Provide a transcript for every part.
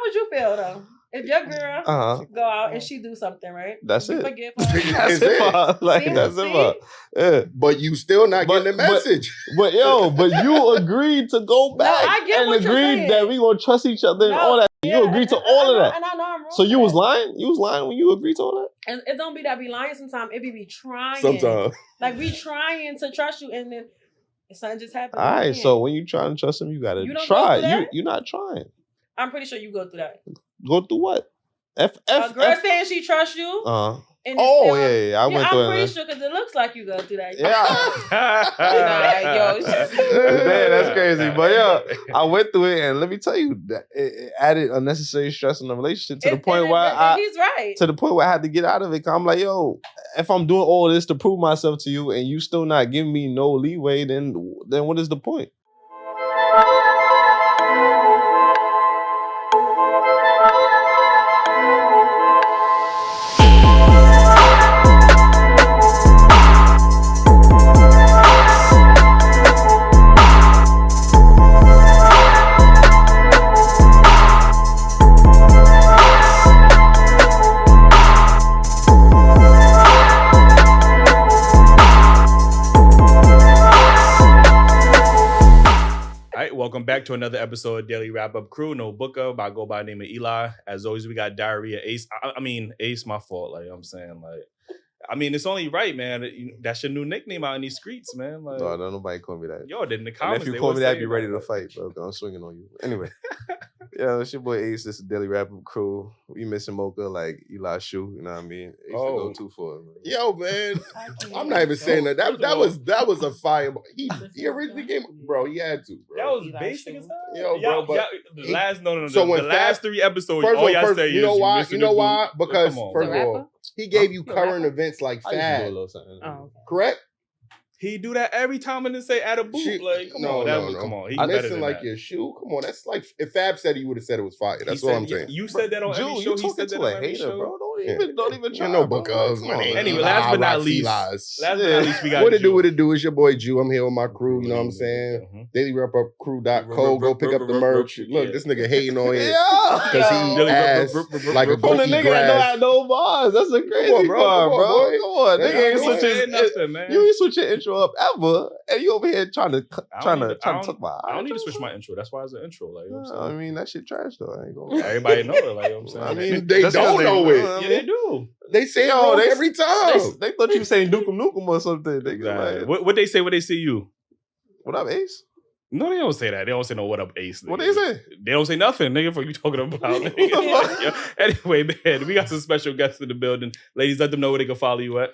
would you feel though? If your girl go out and she do something, right? That's you it. Forgive her. That's it. Like, that's it. Yeah. But you still not getting the message. But you agreed to go back I get and what you're agreed saying. that we gonna trust each other and all that. Yeah, you agreed to all of that. And I know I'm wrong. So you was lying? You was lying when you agreed to all that? And it don't be that be lying sometimes. It be trying. Sometimes. Like we trying to trust you and then something just happens. All right, so when you trying to trust him, you gotta try. You're not trying. I'm pretty sure you go through that. Go through what? A girl saying she trusts you. Yeah. I went through it. I'm pretty sure because it looks like you go through that. Yeah. Man, that's crazy. But yeah, I went through it, and let me tell you, that it added unnecessary stress in the relationship to the point where he's right. To the point where I had to get out of it. 'Cause I'm like, yo, if I'm doing all this to prove myself to you, and you still not giving me no leeway, then what is the point? Welcome back to another episode of Daily Wrap Up Crew. No booker, but I go by the name of Eli. As always, we got Diarrhea Ace. I mean, Ace, my fault. Like I'm saying, it's only right, man. That's your new nickname out in these streets, man. Like, no, nobody call me that. Yo, in the comments, and if you call me that, be ready to fight, bro. I'm swinging on you. Anyway, yeah, it's your boy Ace. This is Daily Wrap Up Crew. We missing Mocha like Eli Shoe. You know what I mean? Ace to go too far. Man. Yo, man, I'm not even saying that. That was a fire. He originally came, bro. He had to, bro. That was basic as hell. Yo, bro. But the last 3 episodes, all y'all say you know is why? You know why? Because first of all, he gave you current events like Fad. Correct? He do that every time and then say add a boot. Come on. I listen like your shoe. Come on, that's like if Fab said he would have said it was fire. That's what I'm saying. You said that on every show. He said that on every show, bro. Don't even try. No book of. Anyway, last but not least, we got what it do is your boy Jew. I'm here with my crew. You know what I'm saying? Dailyrapupcrew.co. Go pick up the merch. Look, this nigga hating on it because he asked like a goatee nigga grass. Ain't no bars. That's a crazy bar, bro. Come on, nigga ain't switching. You ain't switch your intro up ever, and you over here trying to talk about. I don't need to switch my intro. That's why it's an intro. Like, you know what I'm saying? I mean, that shit trash though. I ain't gonna. Everybody know it. Like, you know what I'm saying? I mean, they don't know it. Yeah, they do. They say it wrong every time. They thought you were saying Nukem or something. Exactly. What they say when they see you? What up, Ace? No, they don't say that. They don't say no what up, Ace. What they say? They don't say nothing, nigga, for you talking about. Anyway, man, we got some special guests in the building. Ladies, let them know where they can follow you at.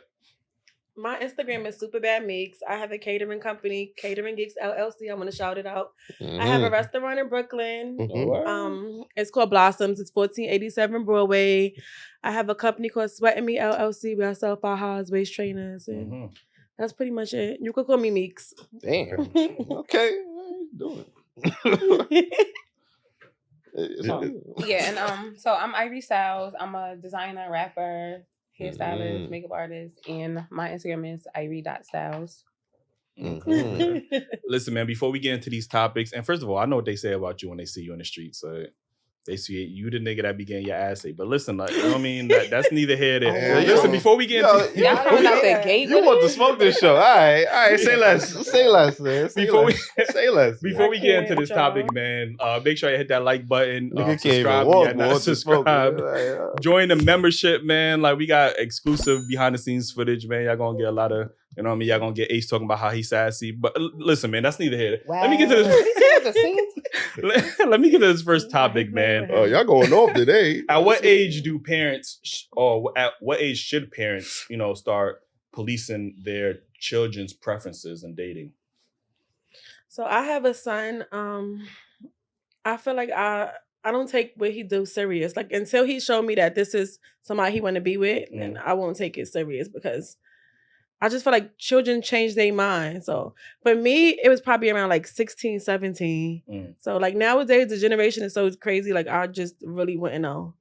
My Instagram is SuperBadMeeks. I have a catering company, Catering Geeks LLC. I'm going to shout it out. Mm-hmm. I have a restaurant in Brooklyn. Mm-hmm. It's called Blossoms. It's 1487 Broadway. I have a company called Sweat and Me LLC where I sell fajas, waist trainers. And that's pretty much it. You could call me Meeks. Damn. Okay. How you doing? So I'm Ivy Styles. I'm a designer, rapper, hairstylist, makeup artist, and my Instagram is ivy.styles. Listen, man, before we get into these topics, and first of all, I know what they say about you when they see you in the streets. So they see you the nigga that be getting your ass ate. But listen, like, you know what I mean? That's neither here nor there. Listen, before we get into you want to smoke this show. All right, say less. Say less, man. Before we get into this topic, man, make sure you hit that like button. Subscribe. Join the membership, man. Like, we got exclusive behind the scenes footage, man. Y'all gonna get a lot of, you know what I mean? Y'all gonna get Ace talking about how he's sassy. But listen, man, that's neither here. Wow. Let me get to this. Let me get to this first topic, man. Oh, y'all going off today. At what age do parents, or at what age should parents, start policing their children's preferences in dating? So I have a son. I feel like I don't take what he do serious. Like, until he showed me that this is somebody he want to be with, and I won't take it serious because I just feel like children change their mind. So for me, it was probably around like 16, 17. So like nowadays, the generation is so crazy. Like, I just really wouldn't know.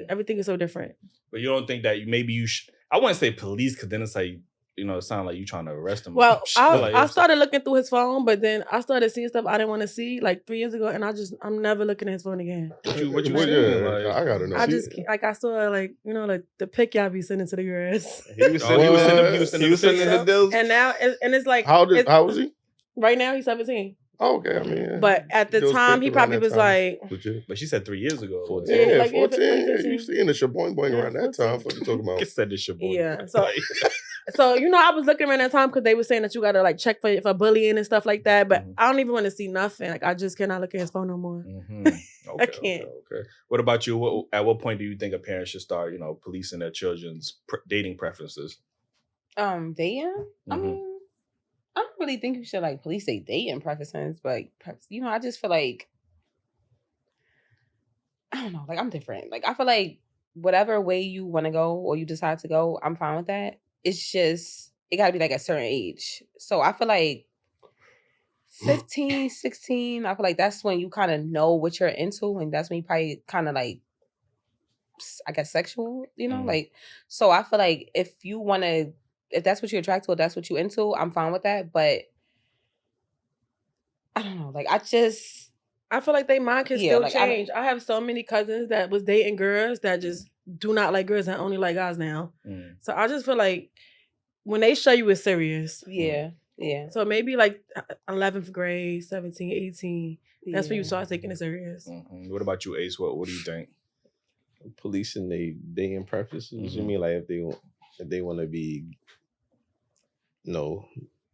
Everything is so different. But you don't think that maybe you should, I wouldn't say police, because then it's like it sounded like you trying to arrest him. Well, I like, started looking through his phone, but then I started seeing stuff I didn't want to see like 3 years ago, and I'm never looking at his phone again. What you saying? Like, I gotta know. I just like I saw like like the pic y'all be sending to the girls. He was sending the deals. And now and it's like how was he? Right now he's 17. Oh, okay, I mean, but at the time he probably was like. But she said 3 years ago. 14. Yeah, like 14. You seeing the shaboing around that time? What you talking about? He said the shaboing. Yeah. So I was looking around that time because they were saying that you gotta like check for bullying and stuff like that. But I don't even want to see nothing. Like I just cannot look at his phone no more. Okay, I can't. Okay. What about you? At what point do you think a parent should start, policing their children's dating preferences? Dating. I mean, I don't really think you should like police their dating preferences, but I just feel like I don't know. Like I'm different. Like I feel like whatever way you want to go or you decide to go, I'm fine with that. It's just, it got to be like a certain age. So I feel like 15, 16, I feel like that's when you kind of know what you're into. And that's when you probably kind of like, I guess, sexual, like, so I feel like if that's what you're attracted to or that's what you're into, I'm fine with that. But I don't know. Like, I feel like they mind can still change. I have so many cousins that was dating girls that just do not like girls and only like guys now. So I just feel like when they show you it's serious. Yeah. So maybe like 11th grade, 17, 18. That's when you start taking it serious. What about you, Ace? What do you think? Policing their dating preferences? You mean like if they want to be,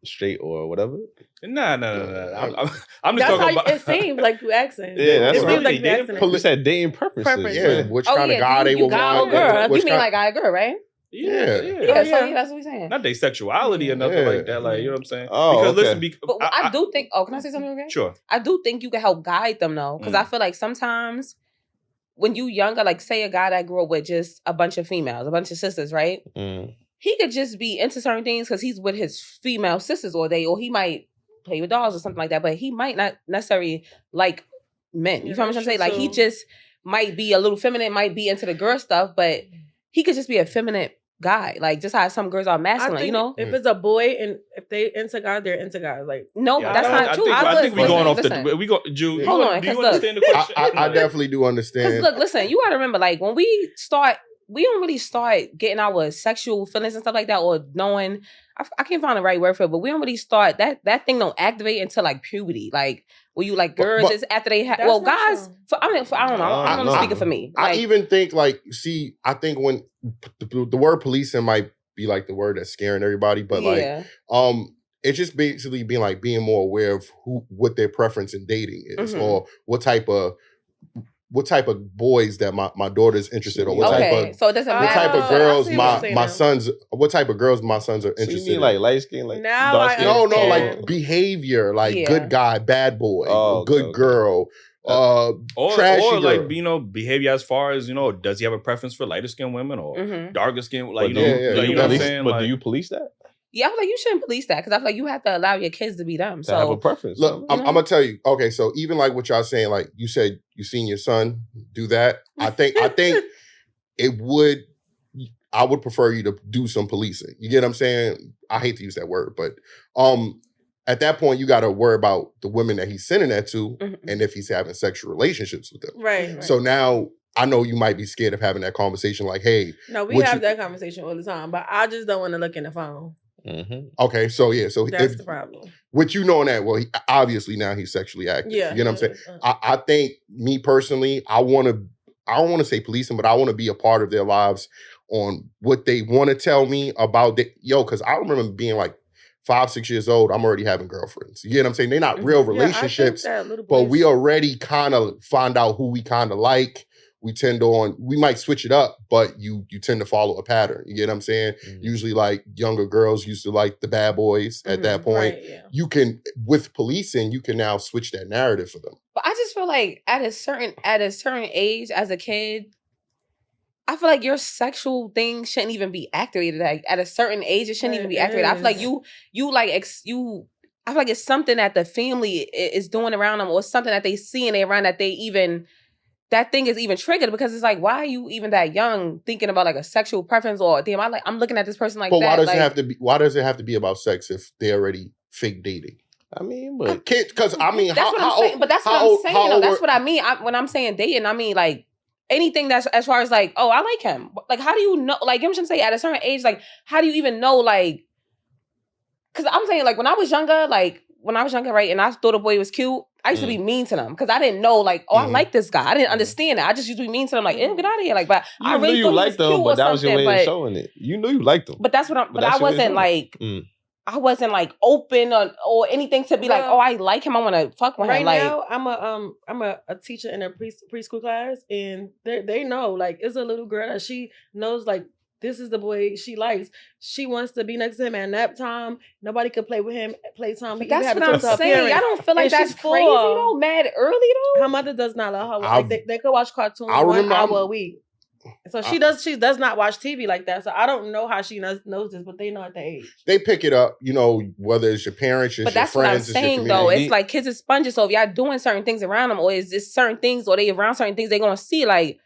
straight or whatever? No. I'm just that's talking about. It seems like you asking. Yeah, that's it what seems like you asking. Police had dating preferences. Yeah, which kind of guy they would want. Girl. You mean like guy or girl, right? Yeah. So that's what we're saying. Not their sexuality or nothing like that. Like, you know what I'm saying? Oh, because okay. But I do think. Oh, can I say something? Okay. Sure. I do think you can help guide them though, because I feel like sometimes when you younger, like say a guy that grew up with just a bunch of females, a bunch of sisters, right? He could just be into certain things because he's with his female sisters all day, or he might play with dolls or something like that, but he might not necessarily like men. You feel what I'm saying? Like he just might be a little feminine, might be into the girl stuff, but he could just be a feminine guy. Like just how some girls are masculine, If it's a boy and if they into guys, they're into guys. Like no, that's not true. I think we're going off Jew. Hold on, do you understand the question? I definitely do understand. Because look, listen, you gotta remember, like when we don't really start getting our sexual feelings and stuff like that, or knowing. I can't find the right word for it, but we don't really start that thing don't activate until like puberty. Like when you like girls, it's after they have. Well, guys, I don't know. I'm speaking for me. Like, I even think I think when the word policing might be like the word that's scaring everybody, but it's just basically being more aware of what their preference in dating is, or what type of boys that my daughter's interested in, what type of girls my sons are interested in. You mean like light skin, like dark skin? No, like behavior, like good guy, bad boy, good girl. Or like behavior as far as does he have a preference for lighter skinned women or darker skin? Like you know what I'm saying? But do you police that? Yeah, I feel like you shouldn't police that because I feel like you have to allow your kids to be them. To have a preference. Look, I'm gonna tell you. Okay, so even like what y'all saying, like you said, you seen your son do that. I think it would. I would prefer you to do some policing. You get what I'm saying? I hate to use that word, but at that point, you got to worry about the women that he's sending that to, and if he's having sexual relationships with them. Right. So now I know you might be scared of having that conversation. Like, hey, no, we have that conversation all the time, but I just don't want to look in the phone. Okay, so that's the problem. With you knowing that, well, obviously now he's sexually active. Yeah, you know what I'm saying. I think me personally, I don't want to say police them, but I want to be a part of their lives on what they want to tell me about. Because I remember being like 5, 6 years old, I'm already having girlfriends. You get what I'm saying? They're not real relationships, but we already kind of find out who we kind of like. We might switch it up, but you tend to follow a pattern. You get what I'm saying? Usually like younger girls used to like the bad boys at that point. Right, yeah. You can, with policing, you can now switch that narrative for them. But I just feel like at a certain age as a kid, I feel like your sexual thing shouldn't even be activated. Like at a certain age, it shouldn't even be activated. I feel like I feel like it's something that the family is doing around them, or something that they see and they around that they even that thing is even triggered because it's like, why are you even that young thinking about like a sexual preference or damn, I'm looking at this person like but that. Why does like, it have to be? Why does it have to be about sex if they're already fake dating? I mean, but kids, because I mean, that's what I'm saying. But that's what I'm saying. Though. That's what I mean. When I'm saying dating, I mean like anything that's as far as like, oh, I like him. Like, how do you know? Like, I'm just saying, at a certain age, like, how do you even know? Like, because I'm saying, like, when I was younger, right, and I thought a boy was cute, I used to be mean to them because I didn't know, like, oh, I like this guy. I didn't understand it. I just used to be mean to them, like, get out of here, like, but you I really knew thought you liked them, but that was your way of showing it. You knew you liked them, but that's what I'm. But I wasn't like. I wasn't like open or anything to be like, oh, I like him. I want to fuck with him. Like, now, I'm a teacher in a preschool class, and they know, like, it's a little girl that she knows, like, this is the boy she likes. She wants to be next to him at nap time. Nobody could play with him at playtime. But that's what I'm saying. I don't feel like that's crazy though. Mad early though. Her mother does not allow her. Like, they could watch cartoons 1 hour a week. So she does not watch TV like that. So I don't know how she knows this, but they know at the age. They pick it up, you know, whether it's your parents, your friends, but that's what I'm saying though. It's like kids are sponges. So if y'all doing certain things around them, or is this certain things, or they around certain things, they're gonna see like.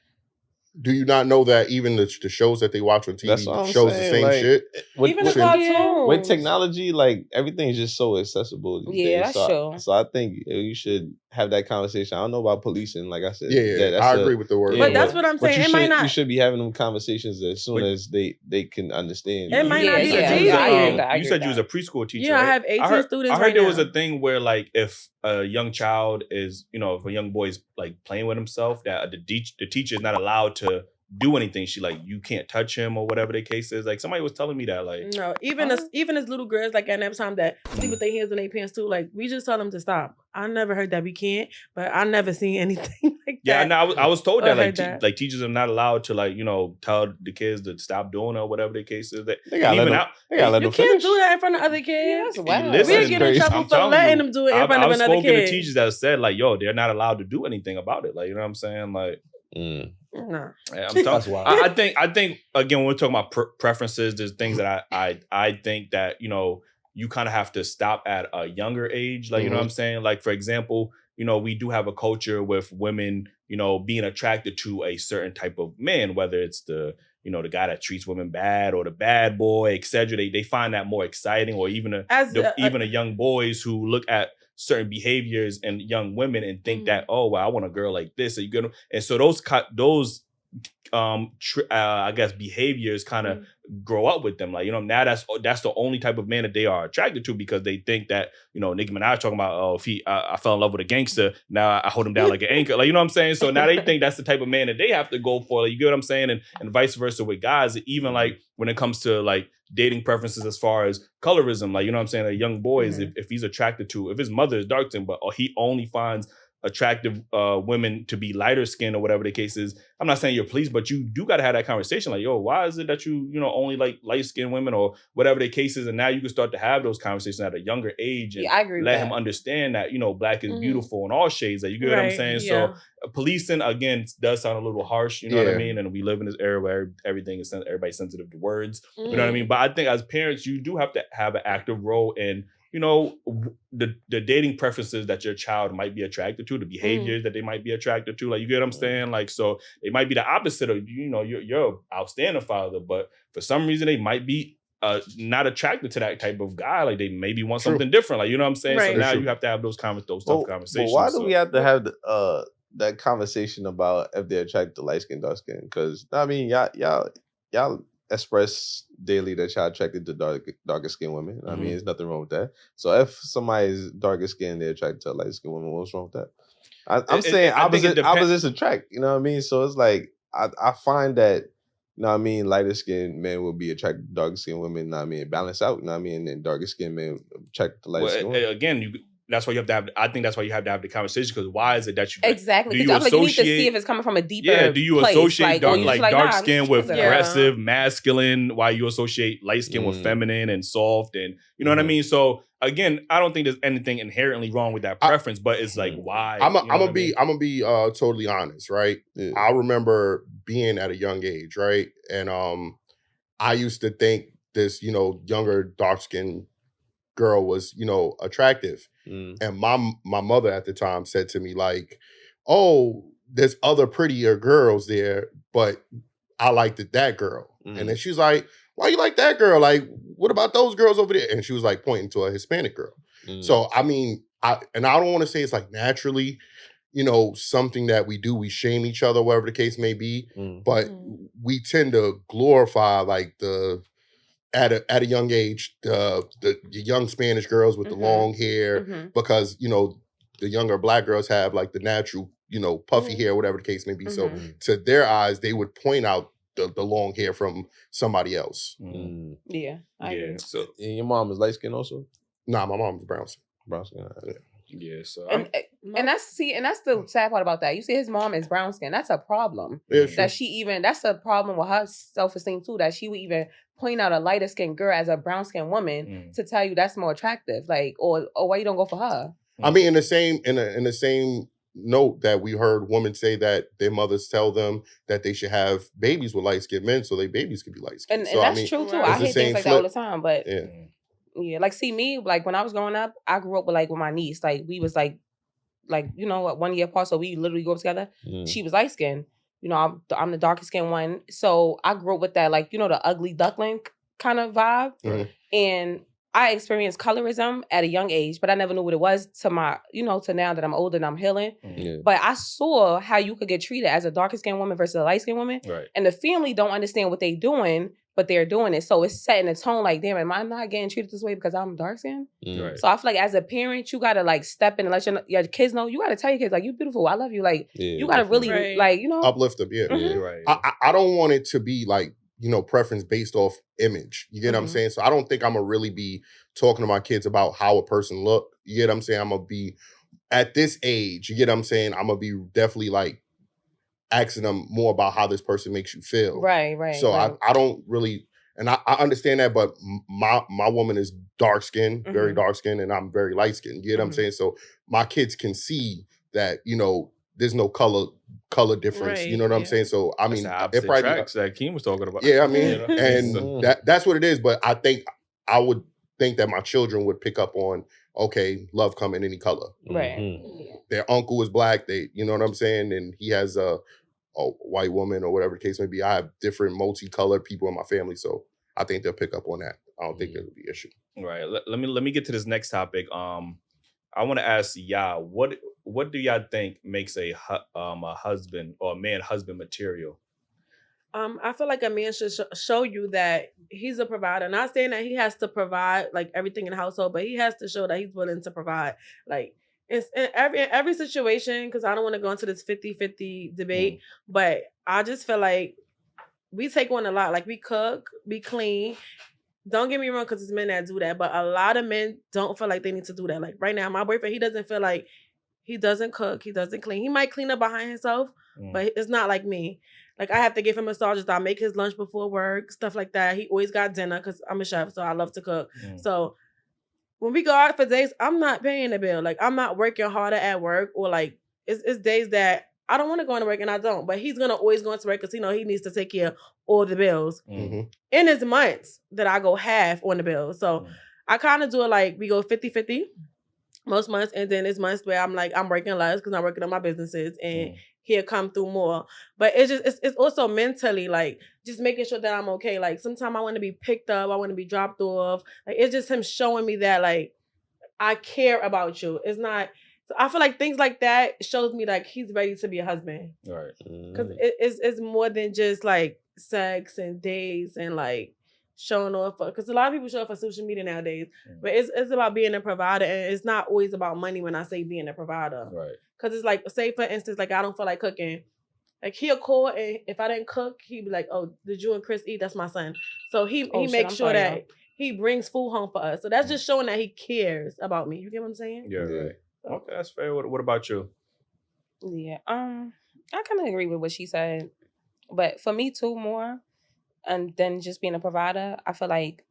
Do you not know that even the shows that they watch on TV shows the same like, shit? Even the cartoons. With technology, like everything is just so accessible these days. That's true. So I think you should have that conversation. I don't know about policing, like I said. Yeah, I agree with the word. But that's what I'm saying. It might not. You should be having them conversations as soon as they can understand. It might not be you said you was a preschool teacher. Yeah, right? I have 18 students. I heard there was a thing where like if a young child is, you know, if a young boy is like playing with himself, that the teacher is not allowed to do anything. She like, you can't touch him or whatever the case is. Like somebody was telling me that, like, no, even as little girls, like at nap time that sleep with their hands in their pants too, like we just tell them to stop. I never heard that we can't, but I never seen anything like that. Yeah, and I was told that like teachers are not allowed to like, you know, tell the kids to stop doing it or whatever the case is. They gotta let them you can't do that in front of other kids. Yeah, we get in trouble for letting them do it in front of another kid. I've spoken to teachers that said like, yo, they're not allowed to do anything about it. Like, you know what I'm saying? Like, no. That's wild. I think again, when we're talking about preferences, there's things that I think that, you know, you kind of have to stop at a younger age. Like, you know what I'm saying? Like, for example, you know, we do have a culture with women, you know, being attracted to a certain type of man, whether it's the, you know, the guy that treats women bad or the bad boy, etc. They find that more exciting, or even a young boys who look at certain behaviors in young women and think that, oh, well, I want a girl like this. So you get, and so those I guess behaviors kind of grow up with them. Like, you know, now that's the only type of man that they are attracted to, because they think that, you know, Nicki Minaj talking about, oh, if I fell in love with a gangster, now I hold him down like an anchor. Like, you know what I'm saying? So now they think that's the type of man that they have to go for. Like, you get what I'm saying? And vice versa with guys. Even like when it comes to like dating preferences as far as colorism, like, you know what I'm saying? A young boy is if he's attracted to, if his mother is dark skinned, but he only finds attractive women to be lighter skinned or whatever the case is. I'm not saying you're pleased, but you do got to have that conversation. Like, yo, why is it that you know, only like light skinned women or whatever the case is? And now you can start to have those conversations at a younger age and I agree let him understand that, you know, black is beautiful in all shades. Like, you get what I'm saying? Yeah. So policing, again, does sound a little harsh, you know what I mean? And we live in this era where everything is, everybody's sensitive to words, you know what I mean? But I think as parents, you do have to have an active role in, you know, the dating preferences that your child might be attracted to, the behaviors that they might be attracted to. Like, you get what I'm saying? Like, so it might be the opposite of, you know, you're an outstanding father, but for some reason they might be not attracted to that type of guy. Like, they maybe want something different. Like, you know what I'm saying? Right. So now you have to have those tough conversations. But why do we have to have that conversation about if they're attracted to light skin, dark skin? Because I mean, y'all express daily that y'all attracted to darker skinned women. I mean, there's nothing wrong with that. So if somebody's darker skinned, they're attracted to a light skinned woman, what's wrong with that? I'm saying opposites attract, you know what I mean? So it's like, I find that, you know what I mean, lighter skinned men will be attracted to darker skinned women, you know what I mean, balance out, you know what I mean, and darker skinned men attracted to lighter skinned women. Again, that's why you have to have. I think that's why you have to have the conversation, because why is it that you exactly? Do you associate? Like, you need to see if it's coming from a deeper. Yeah. Do you associate place? dark skin with aggressive, masculine? Why you associate light skin with feminine and soft, and you know what I mean? So again, I don't think there's anything inherently wrong with that preference, but it's like, why? I'm gonna be totally honest, right? Yeah. I remember being at a young age, right, and I used to think this, you know, younger dark skinned girl was, you know, attractive. And my mother at the time said to me, like, oh, there's other prettier girls there, but I liked that girl. And then she's like, why you like that girl? Like, what about those girls over there? And she was like pointing to a Hispanic girl. So, I mean, I don't want to say it's like naturally, you know, something that we do, we shame each other, whatever the case may be. But we tend to glorify like at a young age, the young Spanish girls with the long hair, because, you know, the younger Black girls have like the natural, you know, puffy hair, whatever the case may be. So to their eyes, they would point out the long hair from somebody else. Yeah. I agree. So and your mom is light skinned also? Nah, my mom's brown skin. Brown skin. Yeah, so and that's the sad part about that. You see, his mom is brown skin. That's a problem. Yeah, That's a problem with her self-esteem too. That she would even point out a lighter skinned girl as a brown skinned woman to tell you that's more attractive. Like, or why you don't go for her? I mean, in the same note that we heard women say that their mothers tell them that they should have babies with light skinned men so their babies could be light skinned. And so, that's true too. I hear things like that all the time, but yeah, like see me, like when I was growing up, I grew up with my niece. Like we was like you know, 1 year apart, so we literally grew up together. She was light skinned. You know, I'm the darkest skinned one, so I grew up with that, like, you know, the ugly duckling kind of vibe. And I experienced colorism at a young age, but I never knew what it was to now that I'm older and I'm healing. But I saw how you could get treated as a darker skinned woman versus a light skinned woman, and the family don't understand what they're doing. But they're doing it. So it's setting a tone like, damn, am I not getting treated this way because I'm dark skinned? So I feel like as a parent, you got to like step in and let your kids know. You got to tell your kids, like, you're beautiful. I love you. Like, you got to really, like, you know. Uplift them, I don't want it to be like, you know, preference based off image. You get what I'm saying? So I don't think I'm going to really be talking to my kids about how a person look. You get what I'm saying? I'm going to be, at this age, you get what I'm saying? I'm going to be definitely like, asking them more about how this person makes you feel. Right. So I don't really, and I understand that, but my woman is dark skinned, very dark skinned, and I'm very light skinned. You get what I'm saying? So my kids can see that, you know, there's no color difference. You know what I'm saying? So I mean, it probably tracks that Keem was talking about. Yeah, I mean, and that's what it is. But I think I would think that my children would pick up on, okay, love come in any color. Right. Their uncle is Black. You know what I'm saying? And he has a white woman or whatever the case may be. I have different multicolored people in my family, so I think they'll pick up on that. I don't think it'll be an issue. Right. Let me get to this next topic. I want to ask y'all, what do y'all think makes a husband or a man husband material? I feel like a man should show you that he's a provider. Not saying that he has to provide like everything in the household, but he has to show that he's willing to provide. Like, it's in every situation, because I don't want to go into this 50-50 debate, but I just feel like we take on a lot. Like, we cook, we clean. Don't get me wrong, because it's men that do that, but a lot of men don't feel like they need to do that. Like, right now, my boyfriend, he doesn't feel like he doesn't cook, he doesn't clean. He might clean up behind himself, but it's not like me. Like, I have to give him massages. I make his lunch before work, stuff like that. He always got dinner because I'm a chef, so I love to cook. So when we go out for days, I'm not paying the bill. Like, I'm not working harder at work, or like, it's days that I don't want to go into work and I don't. But he's gonna always go into work because he needs to take care of all the bills. In his months that I go half on the bills. So I kind of do it like we go 50-50 most months, and then there's months where I'm like, I'm working less because I'm working on my businesses, and he'll come through more. But it's also mentally like just making sure that I'm okay. Like, sometimes I want to be picked up, I want to be dropped off. Like, it's just him showing me that like I care about you. It's not. So I feel like things like that shows me like he's ready to be a husband. Right. Because it's more than just like sex and dates and like showing off. Because a lot of people show up for social media nowadays, but it's about being a provider, and it's not always about money when I say being a provider. Right. Because it's like, say for instance, like I don't feel like cooking. Like, he'll call, and if I didn't cook, he'd be like, "Oh, did you and Chris eat? That's my son." So he makes sure that he brings food home for us. So that's just showing that he cares about me. You get what I'm saying? Yeah. Right. Okay, that's fair. What about you? Yeah. I kind of agree with what she said, but for me too, more and than just being a provider, I feel like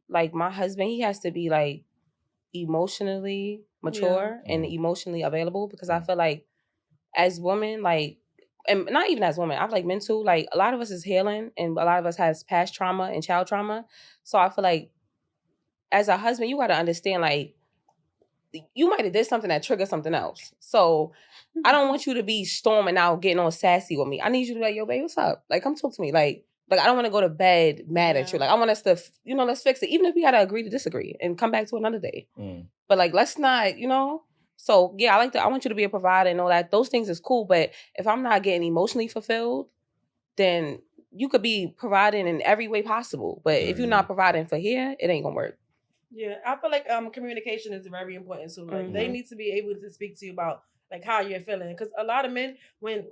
my husband, he has to be like emotionally mature and emotionally available, because I feel like as women, like, and not even as women, I feel like men too, like a lot of us is healing, and a lot of us has past trauma and child trauma. So I feel like as a husband, you got to understand, like, you might have did something that triggered something else. So I don't want you to be storming out, getting all sassy with me. I need you to be like, yo, babe, what's up? Like, come talk to me. Like I don't want to go to bed mad at you. Like, I want us to, let's fix it. Even if we got to agree to disagree and come back to another day. But like, let's not, So yeah, I want you to be a provider and all that. Those things is cool. But if I'm not getting emotionally fulfilled, then you could be providing in every way possible. But if you're not providing for here, it ain't gonna work. Yeah, I feel like communication is very important too. Like they need to be able to speak to you about like how you're feeling, because a lot of men, when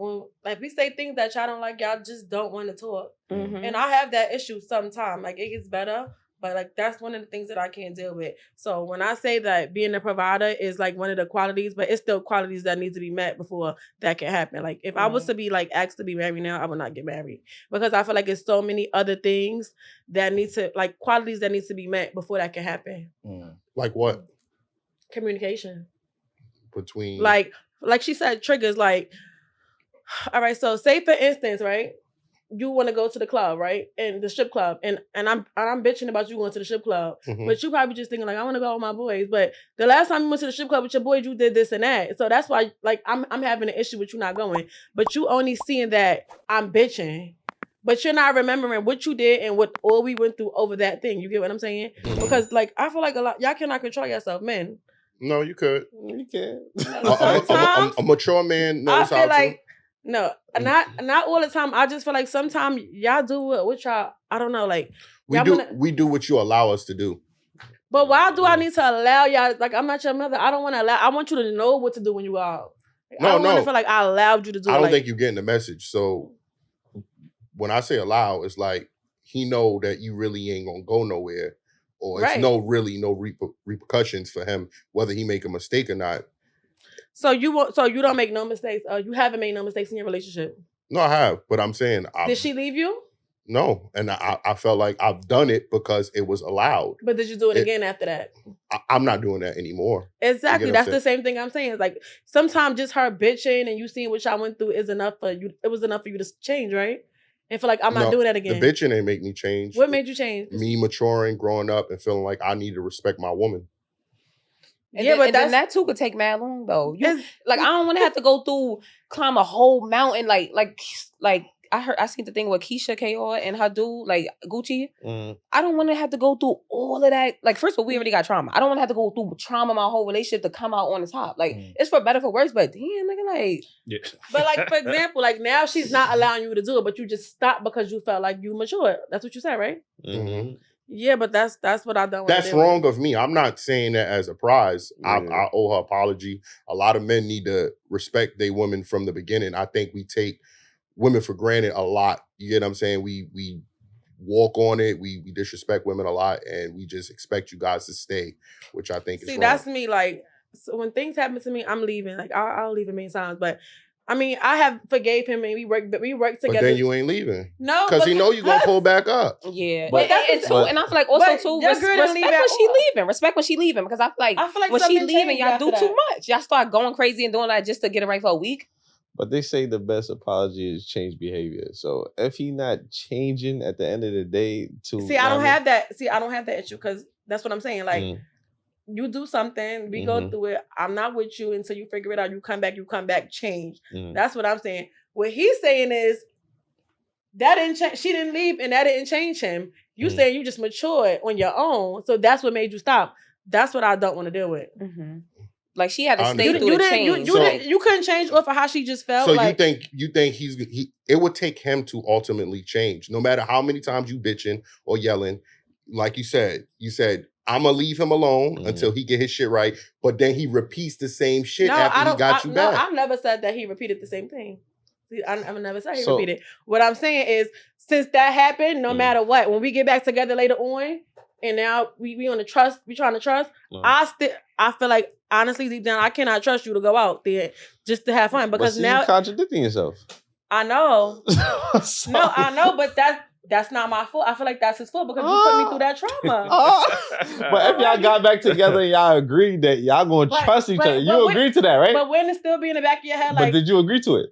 like we say things that y'all don't like, y'all just don't want to talk. And I have that issue sometimes. Like it gets better, but like that's one of the things that I can't deal with. So when I say that being a provider is like one of the qualities, but it's still qualities that need to be met before that can happen. Like if I was to be like asked to be married now, I would not get married, because I feel like it's so many other things that need to, like qualities that needs to be met before that can happen. Like what? Communication. Between like she said, triggers. Like, all right, so say for instance, right, you want to go to the club, right, and the strip club, and I'm bitching about you going to the strip club, but you probably just thinking like, I want to go with my boys, but the last time you went to the strip club with your boys, you did this and that, so that's why like I'm having an issue with you not going, but you only seeing that I'm bitching, but you're not remembering what you did and what all we went through over that thing. You get what I'm saying? Because like I feel like a lot y'all cannot control yourself, men. No, you could. You can. A mature man knows how to. No, not all the time. I just feel like sometimes y'all do what y'all, I don't know, like we do what you allow us to do. But why do I need to allow y'all? Like, I'm not your mother. I don't want to allow. I want you to know what to do when you go out. Like, I don't want to feel like I allowed you to do. I don't think you're getting the message. So when I say allow, it's like he know that you really ain't gonna go nowhere, or it's no repercussions for him whether he make a mistake or not. So you don't make no mistakes. You haven't made no mistakes in your relationship. No, I have, but I'm saying, did she leave you? No, and I felt like I've done it because it was allowed. But did you do it again after that? I'm not doing that anymore. Exactly, that's the same thing I'm saying. It's like sometimes just her bitching and you seeing what y'all went through is enough for you. It was enough for you to change, right? And feel like I'm not doing that again. The bitching ain't make me change. What made you change? Me maturing, growing up, and feeling like I need to respect my woman. And then that too could take mad long though. Like I don't want to have to climb a whole mountain. Like I seen the thing with Keisha K.O. and her dude, like Gucci. I don't want to have to go through all of that. Like first of all, we already got trauma. I don't want to have to go through trauma my whole relationship to come out on the top. Like it's for better for worse. But damn, nigga, like. Yeah. But like for example, like now she's not allowing you to do it, but you just stopped because you felt like you matured. That's what you said, right? Mm-hmm. Yeah, but that's what I don't want to do. That's wrong of me. I'm not saying that as a prize. I owe her apology. A lot of men need to respect their women from the beginning. I think we take women for granted a lot. You get what I'm saying? We walk on it. We disrespect women a lot, and we just expect you guys to stay, which I think is wrong. That's me. Like, so when things happen to me, I'm leaving. Like, I'll leave him many times, but I mean, I have forgave him and we worked together. But then you ain't leaving. No, because he know you're going to pull back up. Yeah. And I feel like also too, respect when she leaving. Respect when she leaving. Because I feel like when she leaving, y'all do too much. Y'all start going crazy and doing that just to get it right for a week. But they say the best apology is change behavior. So if he not changing at the end of the day I don't have that issue, because that's what I'm saying. Like, you do something, we go through it. I'm not with you until you figure it out. You come back, change. That's what I'm saying. What he's saying is that didn't change. She didn't leave, and that didn't change him. You saying you just matured on your own, so that's what made you stop. That's what I don't want to deal with. Like she had to stay through the change. You couldn't change off of how she just felt. So like, you think it would take him to ultimately change, no matter how many times you bitching or yelling. Like you said, I'm going to leave him alone until he get his shit right. But then he repeats the same shit after he got you back. No, I've never said that he repeated the same thing. I've never said he repeated. What I'm saying is, since that happened, no matter what, when we get back together later on, and now we on the trust, we trying to trust, I feel like, honestly, deep down, I cannot trust you to go out there just to have fun. Because now you're contradicting yourself. I know. No, I know, but that's not my fault. I feel like that's his fault because you put me through that trauma. But if y'all got back together and y'all agreed that y'all gonna trust each other, you agreed to that, right? But wouldn't it still be in the back of your head? Like, but did you agree to it?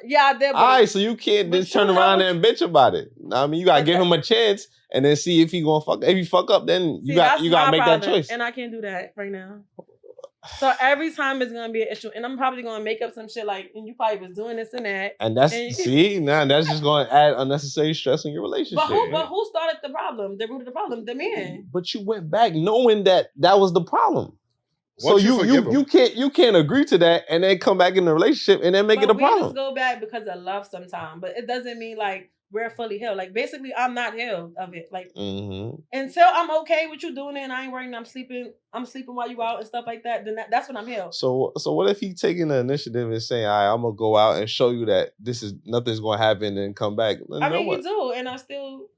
Yeah, I did. All right, so you can't just turn around and bitch about it. I mean, you gotta give him a chance and then see if he gonna fuck. If he fuck up, then you gotta make that choice. And I can't do that right now. So every time it's gonna be an issue, and I'm probably gonna make up some shit like, and you probably was doing this and that. And that's now that's just going to add unnecessary stress in your relationship. But who started the problem? The root of the problem, the man. But you went back knowing that was the problem. So Once you can't agree to that and then come back in the relationship and then make it a problem. We just go back because of love sometimes, but it doesn't mean like we're fully healed. Like basically, I'm not healed of it. Like until I'm okay with you doing it and I ain't worrying, I'm sleeping while you out and stuff like that. Then that's when I'm healed. So what if he taking the initiative and saying, "All right, I'm gonna go out and show you that nothing's gonna happen and come back." I mean, he do, and I still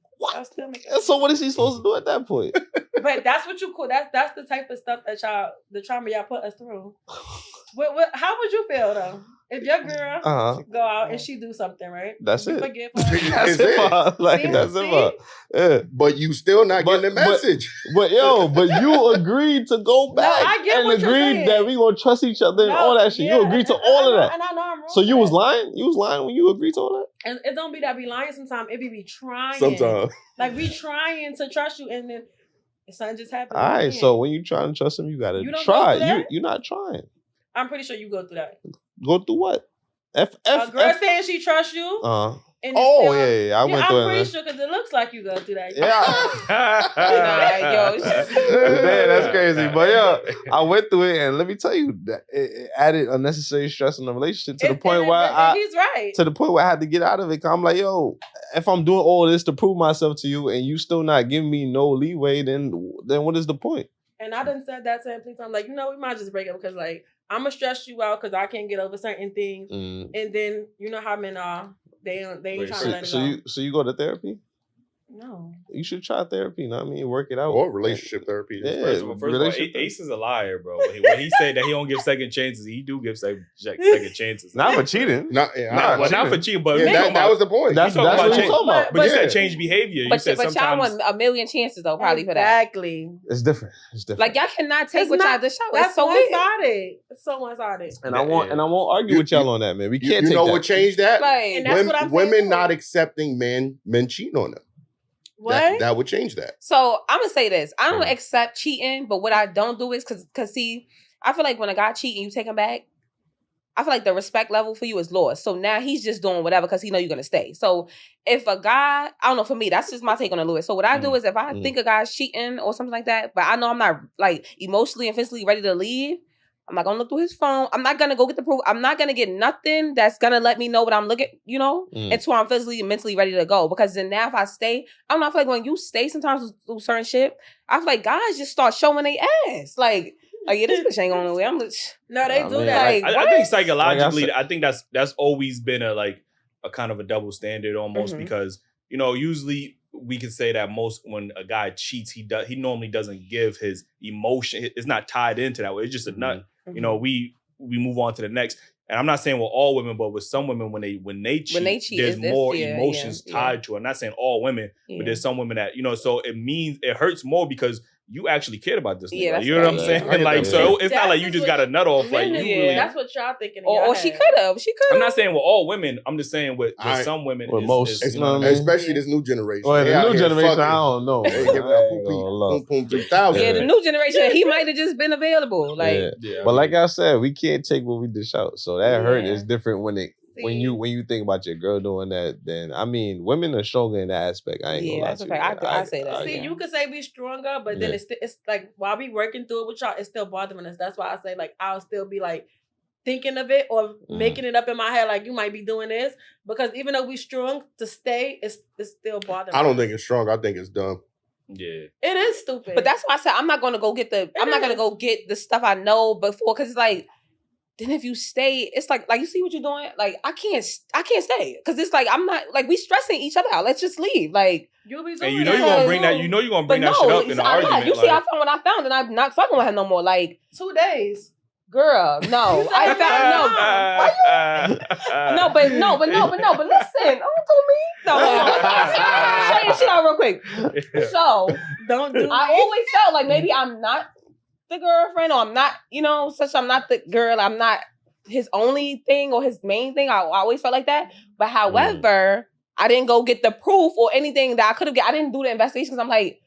make it. So what is he supposed to do at that point? But that's what you call. That's the type of stuff that the trauma y'all put us through. How would you feel though if your girl go out and she do something, right? That's it. Forgive her. That's it. Like that's it. Yeah. But you still not getting the message. But you agreed to go back and agreed that we gonna trust each other and all that shit. You agreed to all of that. And I know I'm wrong. So you was lying. You was lying when you agreed to all that. And it don't be that be lying sometimes. It be trying. Sometimes. Like we trying to trust you, and then something just happened. All right. So when you try to trust him, you gotta try. You're not trying. I'm pretty sure you go through that. Go through what? A girl saying she trusts you. I went through it. I'm pretty sure because it looks like you go through that. Man, that's crazy. But I went through it, and let me tell you, that it added unnecessary stress in the relationship to the point where he's right. To the point where I had to get out of it. 'Cause I'm like, yo, if I'm doing all this to prove myself to you, and you still not giving me no leeway, then what is the point? And I done said that to him. I'm like, we might just break up because like I'm gonna stress you out because I can't get over certain things, and then you know how men are. They ain't trying to let it go. So you go to therapy? No. You should try therapy. You know what I mean? Work it out. Or relationship therapy. Yeah, first of all, Ace is a liar, bro. When he said that he don't give second chances, he do give second chances. Not for cheating. Not for cheating, but that was the point. That's what you're talking about. But you said change behavior. But y'all want a million chances though, probably for that. Exactly. It's different. Like y'all cannot take what y'all just show. That's so one-sided. It's so one-sided. And I won't argue with y'all on that, man. We can't. You know what changed that? Like, and that's what I'm women saying. not accepting men cheating on them. What? That would change that. So I'm gonna say this. I don't accept cheating, but what I don't do is because see, I feel like when a guy cheat and you take him back, I feel like the respect level for you is lost. So now he's just doing whatever because he know you're gonna stay. So if a guy, I don't know, for me, that's just my take on it, Louis. So what I do is if I think a guy's cheating or something like that, but I know I'm not like emotionally and physically ready to leave, I'm not gonna look through his phone. I'm not gonna go get the proof. I'm not gonna get nothing that's gonna let me know what I'm looking, until I'm physically and mentally ready to go. Because then now if I stay, I don't know, I feel like when you stay sometimes with certain shit, I feel like guys just start showing their ass. Like yeah, this bitch ain't going nowhere. I'm like, no, they do that. Like, I think psychologically, I think that's always been a kind of a double standard almost because usually we can say that most when a guy cheats, he normally doesn't give his emotion. It's not tied into that way. It's just a nut. We move on to the next. And I'm not saying with all women, but with some women when they cheat there's more emotions tied to it. I'm not saying all women, but there's some women that so it means it hurts more because you actually cared about this nigga. You know what I'm saying? So it's not like you just got a nut off. Like you really. That's what y'all thinking. Or she could have. I'm not saying with all women. I'm just saying with some women. With most, especially this new generation. Well, the new generation, I don't know. They give out poom 3000. Yeah, the new generation. He might have just been available. Like, but like I said, we can't take what we dish out. So that hurt is different when you think about your girl doing that. Then I mean, women are stronger in that aspect. I ain't gonna lie that's to a you. fact. I say that. See, you could say we stronger, but then it's like while we working through it with y'all, it's still bothering us. That's why I say like I'll still be like thinking of it or making it up in my head like you might be doing this because even though we strong to stay, it's still bothering. I don't think it's strong. I think it's dumb. Yeah, it is stupid. But that's why I said I'm not gonna go get the stuff I know before because it's like. Then if you stay, it's like you see what you're doing. Like I can't stay because it's like I'm not like we stressing each other out. Let's just leave. Like you'll be. And you're gonna bring that. You're gonna bring that shit up in the argument. You see, I found what I found, and I'm not fucking with her no more. Like 2 days, girl. No, I found no. But listen, don't do me. No, show your shit out real quick. So don't do. I always felt like maybe I'm not the girlfriend or I'm not, I'm not the girl, I'm not his only thing or his main thing. I always felt like that. But however, I didn't go get the proof or anything that I could have I didn't do the investigation because I'm like,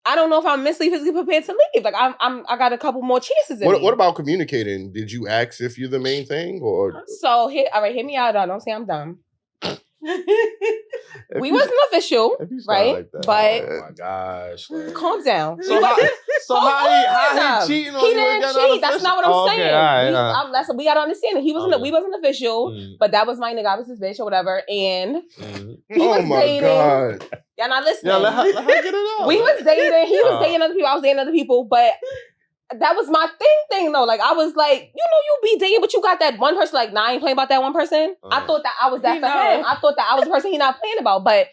I don't know if I'm mentally, physically prepared to leave. Like I got a couple more chances. What about communicating? Did you ask if you're the main thing, or so? All right, hear me out. Don't say I'm dumb. We wasn't official, right? Like that, but oh my gosh, like. calm down. So how he cheating on you? He didn't cheat. That's not what I'm saying. Right. We gotta understand it. We wasn't official, but that was my nigga. I was his bitch or whatever, and he was dating. God. Y'all not listening. Yeah, let her get it out. We was dating. He was dating other people. I was dating other people, but that was my thing though. Like I was like, you be dating, but you got that one person. Like, I ain't playing about that one person. I thought that I was that for him. I thought that I was the person he not playing about, but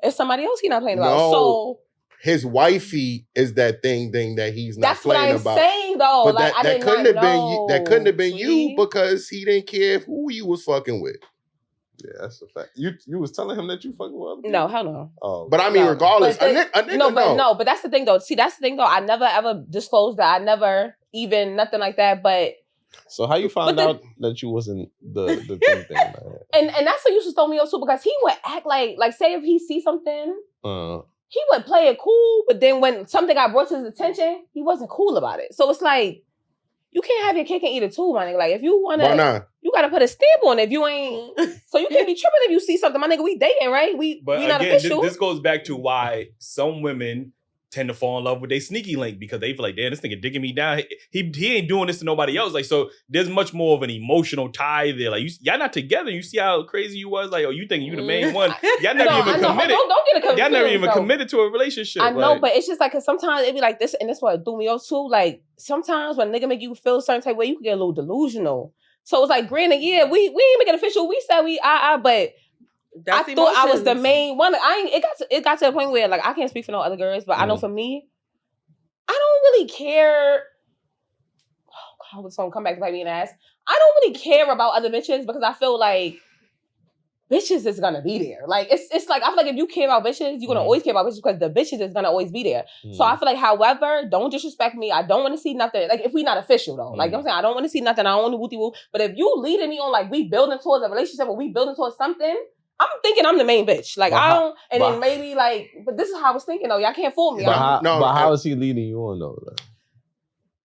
it's somebody else he not playing about. So his wifey is that thing that he's not playing about. That's what I'm saying though. But like that couldn't have been that couldn't have been you because he didn't care who you was fucking with. Yeah, that's a fact. You was telling him that you fucking with other people? No, hell no. Oh, but I mean, regardless, a nigga, but that's the thing though. See, that's the thing though. I never ever disclosed that. I never even nothing like that. But so how you found out that you wasn't the thing? Like and that's what used to throw me off too, because he would act like say if he see something, he would play it cool, but then when something got brought to his attention, he wasn't cool about it. So it's like, you can't have your cake and eat it too, my nigga. Like if you wanna, you gotta put a stamp on it. If you ain't, so you can't be tripping if you see something, my nigga. We dating, right? We not official. This goes back to why some women tend to fall in love with their sneaky link, because they feel like, damn, this nigga digging me down. He ain't doing this to nobody else. Like, so there's much more of an emotional tie there. Like, y'all not together. You see how crazy you was? Like, oh, you think you the main one? Y'all never even committed. Don't get it confused. Y'all never even committed to a relationship. I know, but it's just like, cause sometimes it be like this, and this what threw me off too. Like, sometimes when a nigga make you feel a certain type of way, you can get a little delusional. So it's like, granted, yeah, we ain't make it official. We said but I thought I was the main one. It got to the point where like I can't speak for no other girls, but I know for me, I don't really care. Oh God, it's gonna come back to bite me in the ass. I don't really care about other bitches because I feel like bitches is gonna be there. Like it's like I feel like if you care about bitches, you're gonna always care about bitches because the bitches is gonna always be there. So I feel like, however, don't disrespect me. I don't want to see nothing. Like if we not official though, like I'm saying, I don't want to see nothing. I don't want to wooty woo. But if you leading me on like we building towards a relationship or we building towards something, I'm thinking I'm the main bitch. Like I don't, and then maybe like, but this is how I was thinking though. Y'all can't fool me. But how is he leading you on though?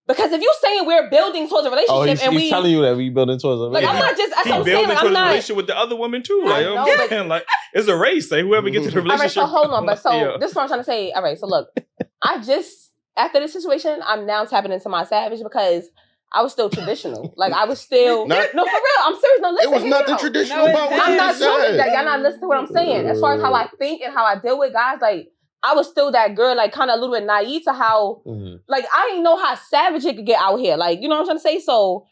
Because if you saying we're building towards a relationship he's telling you that we building towards a relationship. Like I'm not just. That's what I'm saying. Building towards a relationship with the other women too. Like I'm saying, like it's a race. Like whoever gets to the relationship. All right, so hold on. But so this is what I'm trying to say. All right, so look, I just after this situation, I'm now tapping into my savage because I was still traditional. Like I was still no, for real. I'm serious. No, listen. It was nothing traditional about what I'm you not said. That. Y'all not listening to what I'm saying. As far as how I think and how I deal with guys, like I was still that girl, like kind of a little bit naive to how, like I didn't know how savage it could get out here. Like you know what I'm trying to say. So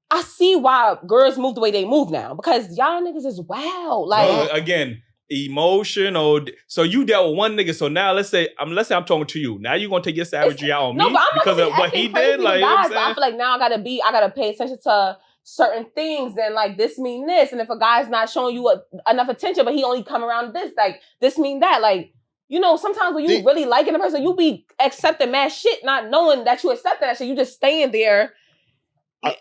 I see why girls move the way they move now because y'all niggas is wild. Like again. Emotional. So you dealt with one nigga. So now let's say I'm talking to you. Now you're gonna take your savagery out on me because of what he did. Like guys, I feel like now I gotta pay attention to certain things and like this mean this. And if a guy's not showing you enough attention, but he only come around this, like this mean that. Like you know, sometimes when you really liking a person, you be accepting mad shit, not knowing that you accepting that shit. You just staying there.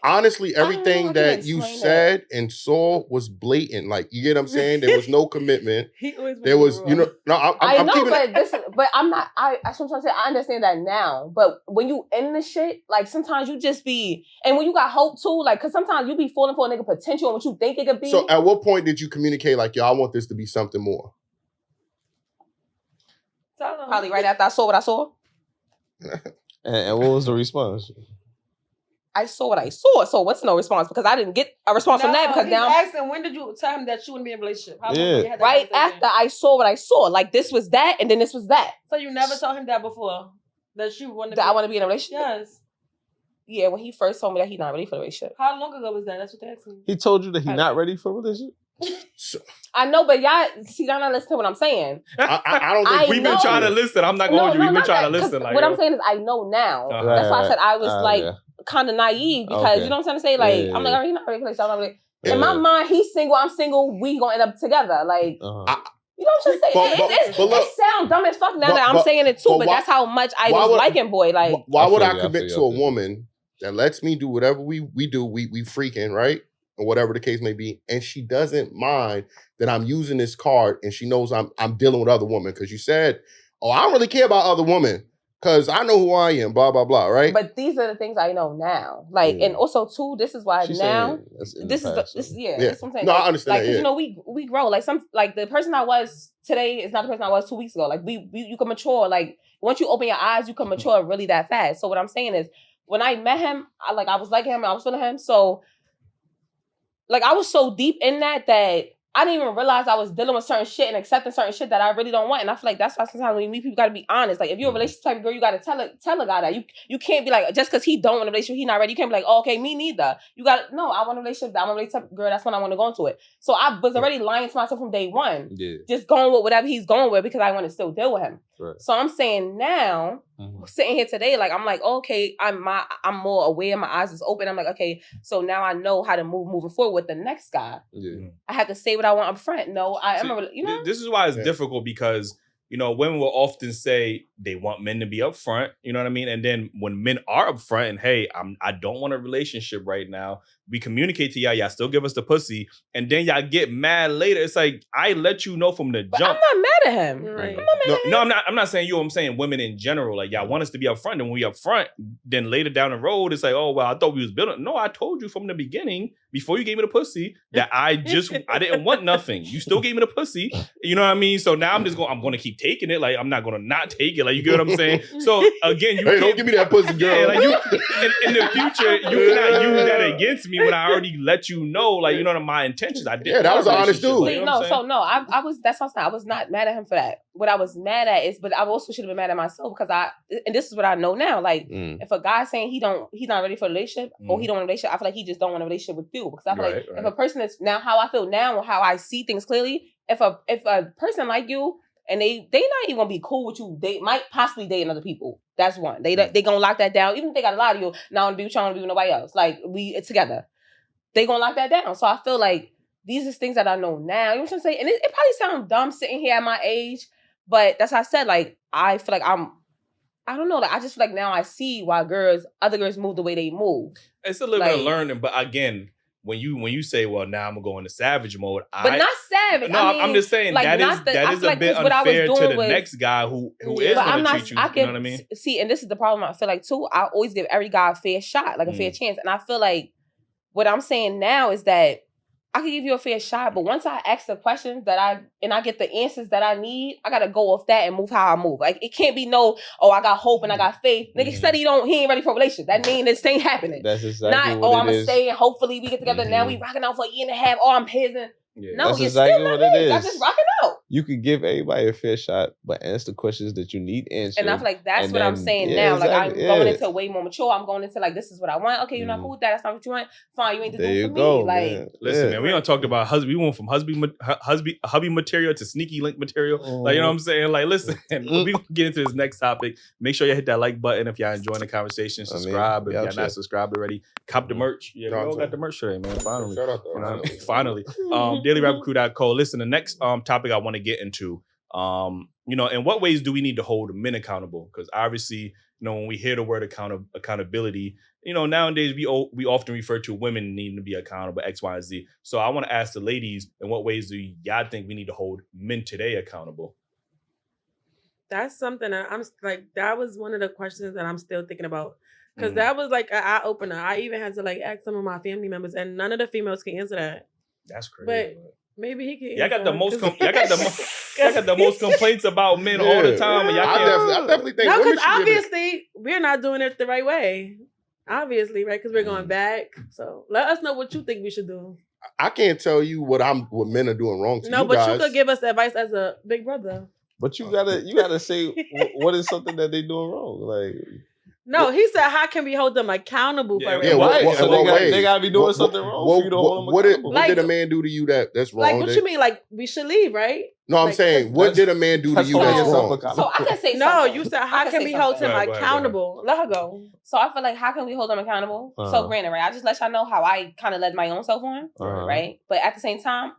Honestly, everything that you said and saw was blatant. Like, you get what I'm saying? There was no commitment. There was, you know, no, I know, but I'm not. That's what I'm trying to say. I understand that now. But when you in the shit, like sometimes you just be, and when you got hope too, like, cause sometimes you be falling for a nigga potential and what you think it could be. So, at what point did you communicate like, yo, I want this to be something more? Probably right after I saw what I saw. And what was the response? I saw what I saw. So what's no response? Because I didn't get a response from that. Because now asking, when did you tell him that you wouldn't be in a relationship? How long did you have that right after I saw what I saw. Like this was that, and then this was that. So you never told him that before? That you wanted I want to be in a relationship? Yes. Yeah, when he first told me that he's not ready for a relationship. How long ago was that? That's what they asked me. He told you that he's not ready for a relationship? I know, but y'all not listening to what I'm saying. I don't think we've been trying to listen. I'm not going to. We've been trying to listen. Like, what I'm saying is, I know now. That's why I said I was kind of naive because you know what I'm trying to say. Like I'm like, all right, he's not ready for this. In my mind, he's single. I'm single. We gonna end up together. Like. You know what I'm trying to say? It sounds dumb as fuck now that I'm saying it too, but that's how much I was liking boy. Like, why would I commit to a woman that lets me do whatever we do? We freaking, right? Or whatever the case may be, and she doesn't mind that I'm using this card, and she knows I'm dealing with other women. Because you said, oh, I don't really care about other women because I know who I am, blah, blah, blah, right? But these are the things I know now. Like, and also too, this is why She's now, this is this what I'm saying. No, like, I understand like, that, you know, we grow. Like the person I was today is not the person I was 2 weeks ago. Like you can mature. Like once you open your eyes, you can mature really that fast. So what I'm saying is, when I met him, I was like him, I was feeling him. So like I was so deep in that I didn't even realize I was dealing with certain shit and accepting certain shit that I really don't want. And I feel like that's why sometimes when you meet people, you gotta be honest. Like if you're a relationship type of girl, you gotta tell a guy that. You can't be like, just because he don't want a relationship, he not ready. You can't be like, oh, okay, me neither. You gotta, no, I want a relationship. I'm a relationship type of girl. That's when I want to go into it. So I was already lying to myself from day one. Yeah. Just going with whatever he's going with because I want to still deal with him. Right. So I'm saying now, sitting here today, like I'm like, okay, I'm more aware, my eyes is open. I'm like, okay, so now I know how to moving forward with the next guy. Yeah. I have to say what I want up front. No, I am This is why it's difficult because, you know, women will often say they want men to be upfront, you know what I mean? And then when men are upfront and, hey, I don't want a relationship right now, we communicate to y'all still give us the pussy, and then y'all get mad later. It's like, I let you know from the jump. I'm not mad at him. Right. I'm not mad at him. No, I'm not saying you, I'm saying women in general. Like, y'all want us to be upfront, and when we upfront, then later down the road, it's like, oh, well, I thought we was building. No, I told you from the beginning, before you gave me the pussy, that I didn't want nothing. You still gave me the pussy. You know what I mean? So now I'm going to keep taking it. Like, I'm not going to not take it. Like, you get what I'm saying? So again, hey, don't give me that pussy, girl. Yeah, like in the future, you cannot use that against me when I already let you know, like, you know, my intentions. I did. Yeah, that was an honest dude. Like, I was. That's what I'm saying. I was not mad at him for that. What I was mad at is, but I also should have been mad at myself because and this is what I know now. Like, if a guy's saying he's not ready for a relationship or he don't want a relationship, I feel like he just don't want a relationship with you because I feel like if a person is now how I feel now or how I see things clearly, if a person like you and they not even gonna be cool with you, they might possibly date other people. That's one. They gonna lock that down. Even if they got a lot of you, not want to be with you, I don't want to be with nobody else. Like it's together. They gonna lock that down. So I feel like these are things that I know now. You know what I'm saying? And it probably sounds dumb sitting here at my age, but that's how I said, like, I feel like I don't know. Like, I just feel like now I see why other girls move the way they move. It's a little bit of learning, but again, when you say, well, now I'm gonna go into savage mode, but not savage. No, I'm just saying like, that is a bit unfair to the next guy who is gonna treat you. You know what I mean? See, and this is the problem I feel like too. I always give every guy a fair shot, like a fair chance, and I feel like what I'm saying now is that I can give you a fair shot, but once I ask the questions that I get the answers that I need, I gotta go off that and move how I move. Like it can't be I got hope and I got faith. Nigga said he ain't ready for a relationship. That means this ain't happening. That's exactly what I'm gonna stay and hopefully we get together. Now we rocking out for a year and a half. I'm his and no, that's exactly what it is. I'm just rocking out. You could give everybody a fair shot, but answer the questions that you need answered. And I feel like that's what I'm saying now. Exactly, like I'm going into way more mature. I'm going into like, this is what I want. Okay, you're not cool with that. That's not what you want. Fine, you ain't the dude for me. Like, man. Listen, man, we don't talk about husband. We went from hubby material to sneaky link material. Like, you know what I'm saying? Like, listen, we gonna get into this next topic. Make sure you hit that like button if y'all enjoying the conversation. Subscribe if y'all not subscribed already. Cop the merch. Yeah, we all got the merch today, man. Finally, shout out though. Finally. Dailyrapupcrew.co. Listen, the next topic I want to get into, you know, in what ways do we need to hold men accountable? Because obviously, you know, when we hear the word accountability, you know, nowadays we often refer to women needing to be accountable, X, Y, and Z. So I want to ask the ladies, in what ways do y'all think we need to hold men today accountable? That's something that was one of the questions that I'm still thinking about. Because that was like an eye opener. I even had to like ask some of my family members, and none of the females can answer that. That's crazy. But maybe he can. Y'all got the most complaints about men all the time. And I definitely think no, because obviously we're not doing it the right way. Obviously, right? Because we're going back. So let us know what you think we should do. I can't tell you what men are doing wrong to you but guys. you could give us advice as a big brother. But you gotta say what is something that they doing wrong, like. No, he said, how can we hold them accountable for it? Yeah, right. So they gotta be doing something wrong for you to hold them accountable. What did a man do to you that's wrong? Like, what you mean? Like, we should leave, right? No, I'm saying, what did a man do to you that's wrong? So I can say something. No, you said, how can we hold him accountable? Let her go. So I feel like, how can we hold them accountable? So granted, right? I just let y'all know how I kind of led my own self on, right? But at the same time,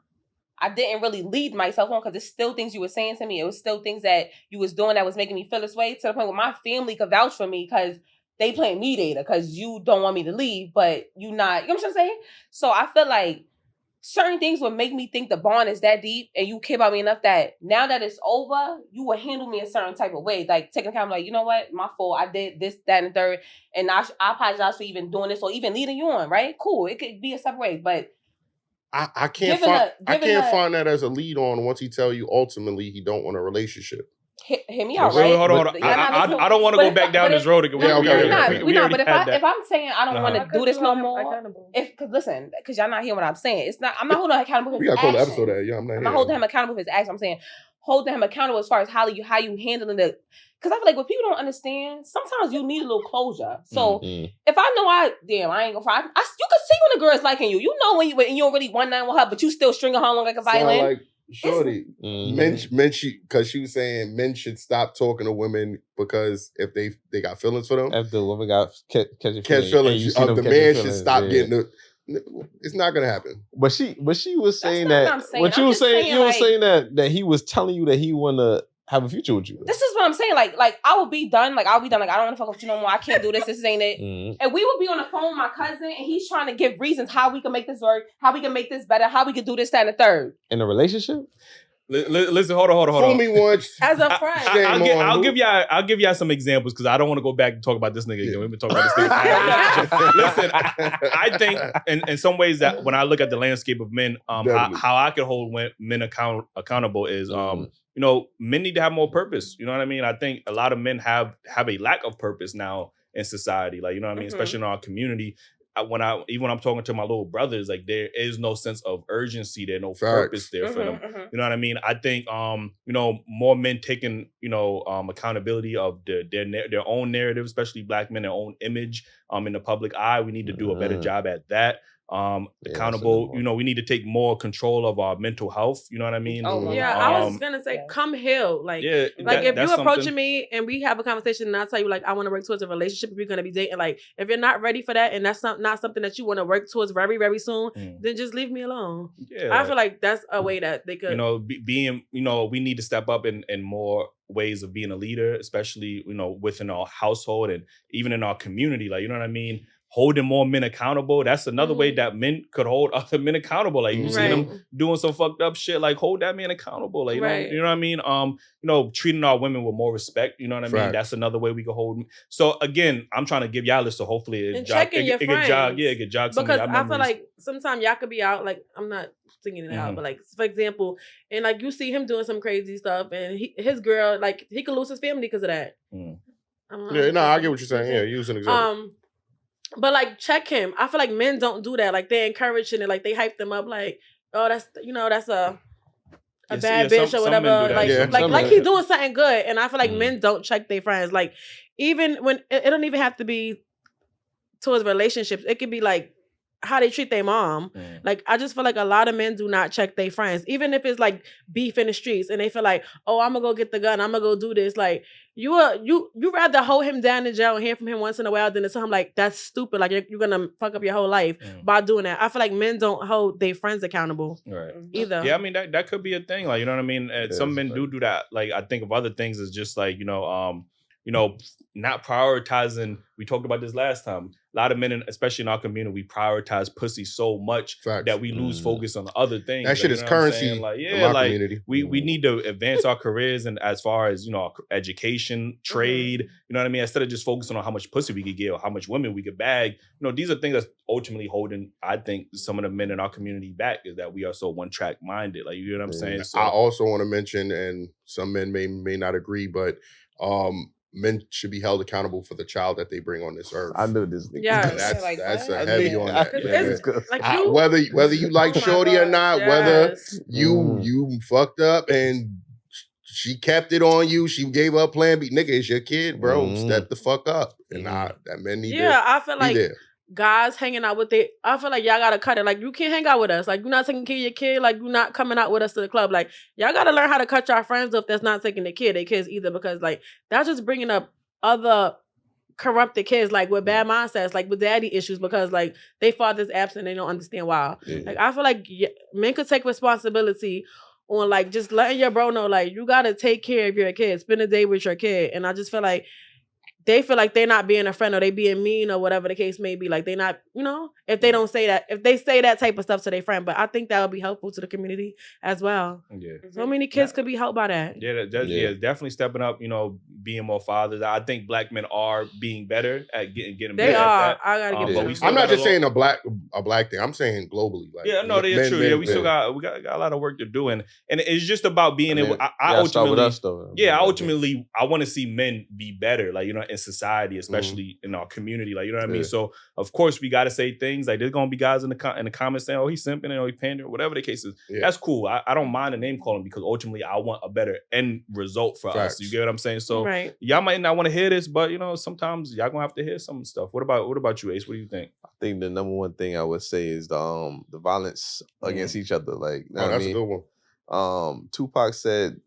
I didn't really lead myself on because it's still things you were saying to me. It was still things that you was doing that was making me feel this way to the point where my family could vouch for me because they playing mediator because you don't want me to leave, but you not, you know what I'm saying? So I feel like certain things would make me think the bond is that deep and you care about me enough that now that it's over, you will handle me a certain type of way. Like taking account, like, you know what, my fault. I did this, that, and the third. And I apologize for even doing this or even leading you on, right? Cool. It could be a separate way, but I can't find that as a lead on once he tell you ultimately he don't want a relationship. Hear me out, Wait, right? hold on. I don't want to go back down this road again. We're not. But if I'm saying I don't want to do this no more, because y'all not hearing what I'm saying. It's not. I'm not holding him accountable for his actions. We got to call the episode that. Yeah, I'm not holding him accountable for his actions. I'm saying holding him accountable as far as how you handling the. Because I feel like what people don't understand, sometimes you need a little closure. So if I know I ain't gonna fight. You can see when a girl is liking you. You know when you don't really one night with her, but you still string her along like a violin. Like, shorty, men, because she was saying men should stop talking to women because if they got feelings for them, if the woman got catch feelings, the man should stop getting the. It's not gonna happen. But she was saying that. What you were saying, you were saying that he was telling you that he wanna have a future with you. This is what I'm saying. Like I will be done. Like I'll be done. Like I don't want to fuck with you no more. I can't do this. This ain't it. And we would be on the phone with my cousin, and he's trying to give reasons how we can make this work, how we can make this better, how we can do this, that, and the third. In a relationship? Listen, hold on. Fool me once. As a friend. I'll give y'all some examples because I don't want to go back and talk about this nigga again. We've been talking about this nigga. Listen, I think in some ways that when I look at the landscape of men, how I can hold men accountable is you know, men need to have more purpose. You know what I mean? I think a lot of men have a lack of purpose now in society. Like, you know what I mean? Especially in our community. When I'm talking to my little brothers, like there is no sense of urgency there, no purpose there for them. You know what I mean? I think you know, more men taking, you know, accountability of their own narrative, especially Black men, their own image in the public eye. We need to do a better job at that. Accountable, you know, we need to take more control of our mental health. You know what I mean? I was gonna say, come heal. Like if you approaching me and we have a conversation and I tell you like I want to work towards a relationship, if we're gonna be dating, like if you're not ready for that and that's not something that you want to work towards very, very soon, then just leave me alone. I feel like that's a way that they could, you know, being, you know, we need to step up in more ways of being a leader, especially, you know, within our household and even in our community. Like, you know what I mean? Holding more men accountable. That's another way that men could hold other men accountable. Like you see them doing some fucked up shit. Like hold that man accountable. Like you know what I mean? You know, treating our women with more respect. You know what I mean? That's another way we could hold. So again, I'm trying to give y'all a list. So hopefully it jog some. Because I feel like sometimes y'all could be out. Like I'm not singing it out, but like for example, and like you see him doing some crazy stuff, and his girl, like he could lose his family because of that. I get what you're saying. Yeah, use an example. But like check him. I feel like men don't do that. Like they encouraging it. Like they hype them up. Like that's a bad bitch or whatever. Like he's doing something good. And I feel like men don't check their friends. Like even when it don't even have to be towards relationships. It could be like how they treat their mom. Like I just feel like a lot of men do not check their friends, even if it's like beef in the streets and they feel like, oh, I'm gonna go get the gun, I'm gonna go do this. Like you rather hold him down in jail and hear from him once in a while than to tell him like that's stupid, like you're gonna fuck up your whole life by doing that. I feel like men don't hold their friends accountable either. Yeah, I mean that could be a thing. Like, you know what I mean? Some men do that. Like I think of other things as just like, you know, not prioritizing. We talked about this last time. A lot of men, especially in our community, we prioritize pussy so much that we lose focus on other things. That shit is currency. Like, in my community. We need to advance our careers and as far as, you know, education, trade, you know what I mean? Instead of just focusing on how much pussy we could get or how much women we could bag, you know, these are things that's ultimately holding, I think, some of the men in our community back, is that we are so one-track minded. Like, you know what I'm saying? So, I also want to mention, and some men may not agree, but men should be held accountable for the child that they bring on this earth. I knew this. That's a heavy on that. Like whether you like Shorty or not, whether you fucked up and she kept it on you, she gave up plan B. Nigga, it's your kid, bro. Step the fuck up. And that men need to I feel like guys hanging out with I feel like y'all gotta cut it. Like you can't hang out with us. Like you're not taking care of your kid. Like you're not coming out with us to the club. Like y'all gotta learn how to cut your friends off that's not taking their kids either, because like that's just bringing up other corrupted kids, like with bad mindsets, like with daddy issues, because like they father's absent, they don't understand why. Like I feel like men could take responsibility on like just letting your bro know like you gotta take care of your kid, spend a day with your kid, and I just feel like they feel like they're not being a friend or they being mean or whatever the case may be. Like they not, if they don't say that, if they say that type of stuff to their friend. But I think that would be helpful to the community as well. Yeah. So many kids could be helped by that. Yeah, definitely stepping up, being more fathers. I think black men are being better at getting They better are. at that. I gotta get it. I'm not just saying a black thing. I'm saying globally. Like, yeah, no, they're true. We still got a lot of work to do, and it's just about being able. I ultimately I want to see men be better, like in society, especially in our community, like what I mean. So of course we got to say things like there's gonna be guys in the comments saying, "Oh, he's simping," or he's pandering, whatever the case is. Yeah. That's cool. I don't mind the name calling because ultimately I want a better end result for us. You get what I'm saying? So y'all might not want to hear this, but sometimes y'all gonna have to hear some stuff. What about you, Ace? What do you think? I think the number one thing I would say is the violence against each other. Like, that's a good one. Tupac said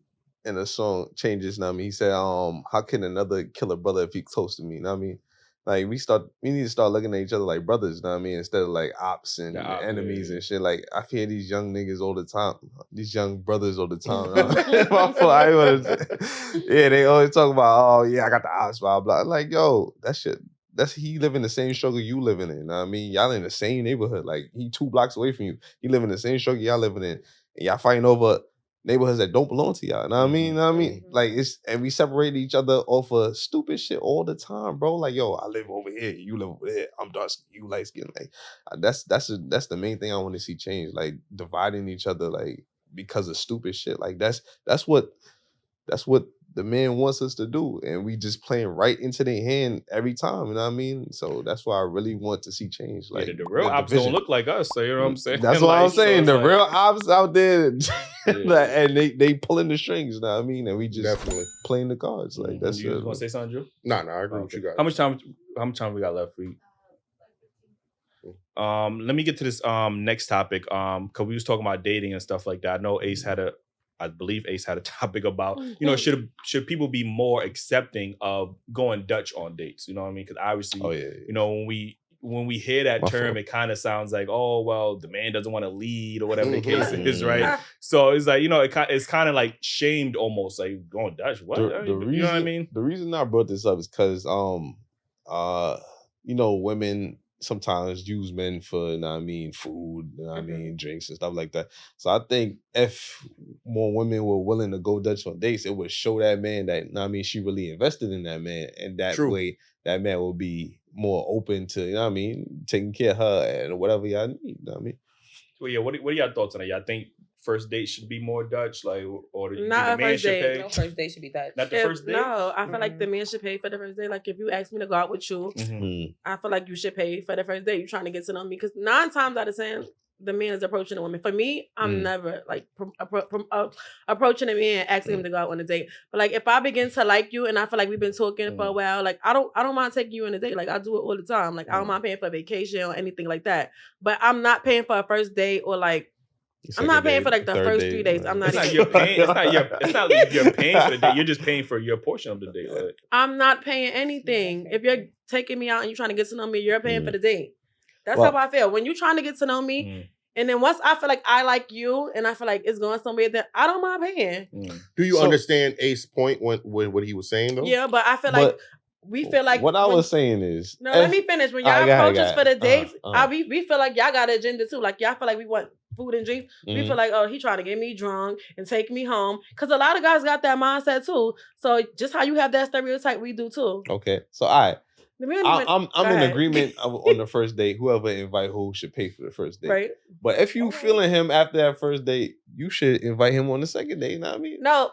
in a song "Changes," he said, "How can another kill a brother if he close to me?" You know what I mean? Like we need to start looking at each other like brothers, you know what I mean? Instead of like ops and enemies and shit. Like I hear these young niggas all the time, these young brothers all the time. They always talk about, I got the ops, blah blah. Like, yo, that shit. That's he live in the same struggle you living in. You know what I mean? Y'all in the same neighborhood. Like he 2 blocks away from you. He live in the same struggle y'all living in. And y'all fighting over neighborhoods that don't belong to y'all. You know what I mean? You know what I mean? Like and we separate each other off of stupid shit all the time, bro. Like, yo, I live over here, you live over here. I'm dark skin, you light skin. Like that's the main thing I want to see change. Like dividing each other, like because of stupid shit. Like that's what the man wants us to do, and we just playing right into their hand every time. You know what I mean? So that's why I really want to see change. Like the real ops don't look like us. So you know what I'm saying? That's what I'm saying. The real ops out there, and they pulling the strings. You know what I mean? And we just definitely playing the cards. Like that's. You gonna say something, Drew? No, I agree with you guys. How much time we got left for you? Let me get to this next topic. Cause we was talking about dating and stuff like that. I know I believe Ace had a topic about, should people be more accepting of going Dutch on dates? You know what I mean? Because obviously, when we hear that term, it kind of sounds like, oh, well, the man doesn't want to lead or whatever the case is, right? So it's like, it's kind of like shamed almost, like going Dutch. What? You know what I mean? The reason I brought this up is because, women sometimes use men for, food, drinks and stuff like that. So I think if more women were willing to go Dutch on dates, it would show that man that, she really invested in that man. And that way, that man will be more open to, taking care of her and whatever y'all need, you know what I mean? Well, yeah, what are y'all thoughts on that? Y'all think first date should be more Dutch, like, or do you think the man should pay? No, first date should be Dutch. Not the first date? No, I feel like the man should pay for the first date. Like if you ask me to go out with you, I feel like you should pay for the first date. You're trying to get to know me because 9 times out of 10, the man is approaching a woman. For me, I'm never like approaching a man asking him to go out on a date. But like if I begin to like you and I feel like we've been talking for a while, like I don't mind taking you on a date. Like I do it all the time. Like I don't mind paying for a vacation or anything like that. But I'm not paying for a first date or like. I'm not paying for like the first 3 days. I'm not. It's not paying. It's not like you're paying for the date. You're just paying for your portion of the date. Like. I'm not paying anything. If you're taking me out and you're trying to get to know me, you're paying for the date. That's how I feel. When you're trying to get to know me, and then once I feel like I like you, and I feel like it's going somewhere, that I don't mind paying. Do you understand Ace's point when what he was saying though? Yeah, but I feel like. We feel like what I was saying is let me finish. When y'all approach us for the dates, we feel like y'all got an agenda too. Like y'all feel like we want food and drinks. We feel like, oh, he trying to get me drunk and take me home. Because a lot of guys got that mindset too. So just how you have that stereotype, we do too. Okay, so all right. I'm in agreement on the first date. Whoever invite who should pay for the first date. Right. But if you feeling him after that first date, you should invite him on the second date. You know what I mean? No.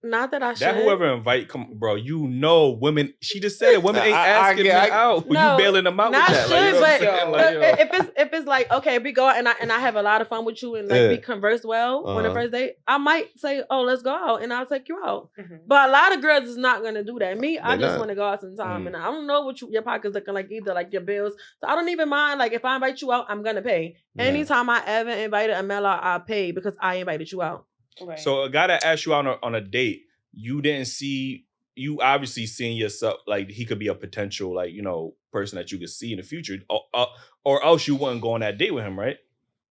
Not that I should. That whoever invite, women. She just said it. Women ain't asking me out. No, you bailing them out with that. If it's like okay, we go and I have a lot of fun with you and like we converse well on the first date, I might say, oh, let's go out and I'll take you out. But a lot of girls is not gonna do that. Me, I just want to go out sometime and I don't know what your pocket's looking like either, like your bills. So I don't even mind. Like if I invite you out, I'm gonna pay. Anytime I ever invited a male out, I pay because I invited you out. Right. So a guy that asked you out on a date, you obviously seeing yourself like he could be a potential person that you could see in the future, or else you wouldn't go on that date with him, right?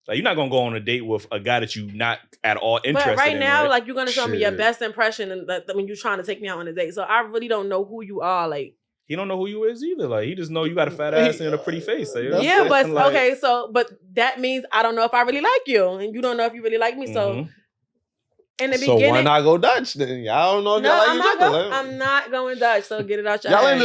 Like you're not gonna go on a date with a guy that you not at all interested in. But right now, like you're gonna show me your best impression and when you're trying to take me out on a date. So I really don't know who you are, like. he don't know who you is either. Like he just know you got a fat ass and a pretty face. So, you know Yeah, but like, okay, so but that means I don't know if I really like you, and you don't know if you really like me. So in the beginning, why not go Dutch then? Y'all don't know if y'all like each other. I'm not going Dutch. So get it out your Y'all head.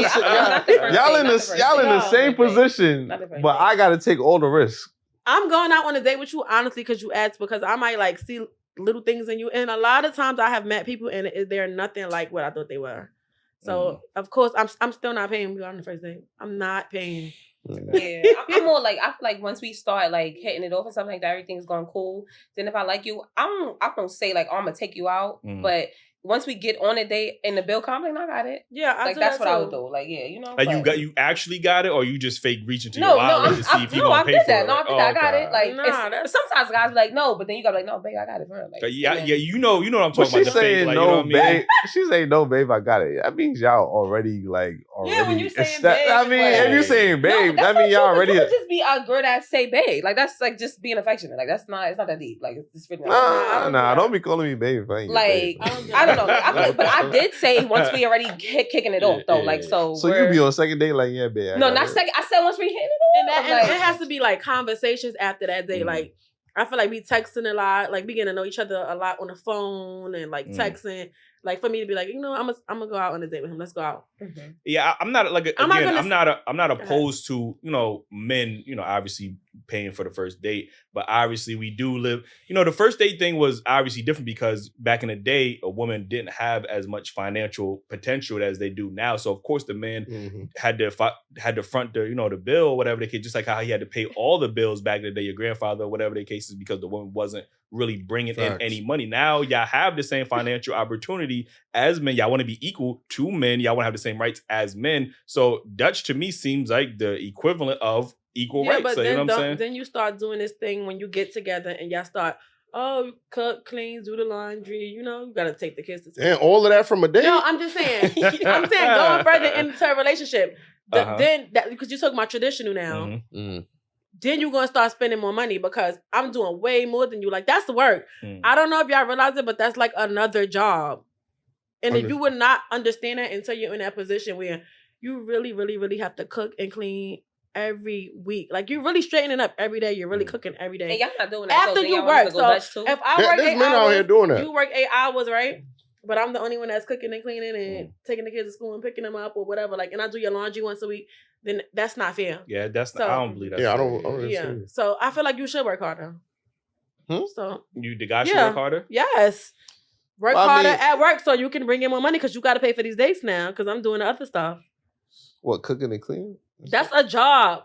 in the same position, but I got to take all the risks. I'm going out on a date with you honestly because you asked, because I might like see little things in you, and a lot of times I have met people and they're nothing like what I thought they were. So of course I'm still not paying you on the first date. I'm not paying. Yeah, I'm more like, I feel like once we start like hitting it off and something like that, everything's going cool. Then if I like you, I don't say like, oh, I'm gonna take you out, but once we get on a date and the bill comes, like, I got it. Yeah, like that's what I would do. Like, yeah, you know. Like you actually got it, or you just fake reaching to your wallet to see if you gonna pay for it? No, I did that. I got it. Like, sometimes guys be like, no, but then you gotta be like, no, babe, I got it for her. Like, yeah, you know what I'm talking about. She's saying like, no, you know what I mean? She's saying no, babe, I got it. That means y'all already yeah, when you saying babe, I mean, if you saying babe, that means y'all already. You could just be a girl that say babe. Like that's like just being affectionate. Like it's not that deep. Like it's just really nah, don't be calling me babe. Like I don't know. But I did say once we already kicking it off though. Like so. So you be on second date like, yeah, babe. No, not second. I said once we hit it off. And it has to be like conversations after that day. Like I feel like we texting a lot. Like we getting to know each other a lot on the phone and like texting. Like for me to be like, you know, I'm gonna go out on a date with him. Let's go out. Yeah, I'm not like I'm not opposed to, you know, men, you know, obviously paying for the first date, but obviously we do live, you know, the first date thing was obviously different because back in the day a woman didn't have as much financial potential as they do now. So of course the man had to front the, you know, the bill or whatever the case, just like how he had to pay all the bills back in the day, your grandfather or whatever the case is, because the woman wasn't really bringing in any money. Now y'all have the same financial opportunity as men. Y'all want to be equal to men. Y'all want to have the same rights as men. So Dutch to me seems like the equivalent of equal rights. But so, then, you know what I'm saying? Then you start doing this thing when you get together and y'all start, cook, clean, do the laundry. You know, you got to take the kids to school. And all of that from a date? No, I'm just saying. I'm saying going further into a relationship. Then, because you're talking about traditional now. Then you're going to start spending more money because I'm doing way more than you. Like, that's the work. I don't know if y'all realize it, but that's like another job. And if you would not understand that until you're in that position where you really, really, really have to cook and clean every week. Like, you're really straightening up every day. You're really cooking every day. And y'all not doing that. After you work. So if I work 8 hours, out here doing that. You work 8 hours, right? But I'm the only one that's cooking and cleaning and taking the kids to school and picking them up or whatever. Like, and I do your laundry once a week. Then that's not fair. Yeah, that's not. I don't believe that. Yeah, I don't yeah. So I feel like you should work harder. So the guy should work harder. Yes, work harder at work so you can bring in more money because you got to pay for these dates now. Because I'm doing the other stuff. What, cooking and cleaning? That's a job.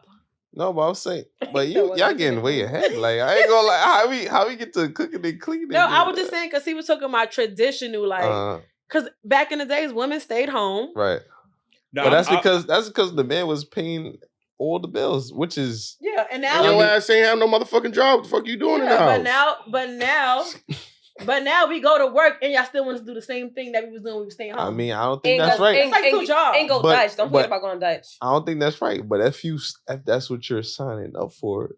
No, but I'm saying, but y'all getting way ahead. Like I ain't gonna like how we get to cooking and cleaning. No, I was just saying because he was talking about traditional, like because back in the days, women stayed home, right? No, but that's because the man was paying all the bills, which is and now your ass ain't have no motherfucking job. What the fuck you doing in the house? But now we go to work and y'all still want to do the same thing that we was doing when we was staying home. I mean, I don't think that's right. It's like 2 jobs. Ain't go Dutch. Don't forget about going Dutch. I don't think that's right. But if that's what you're signing up for,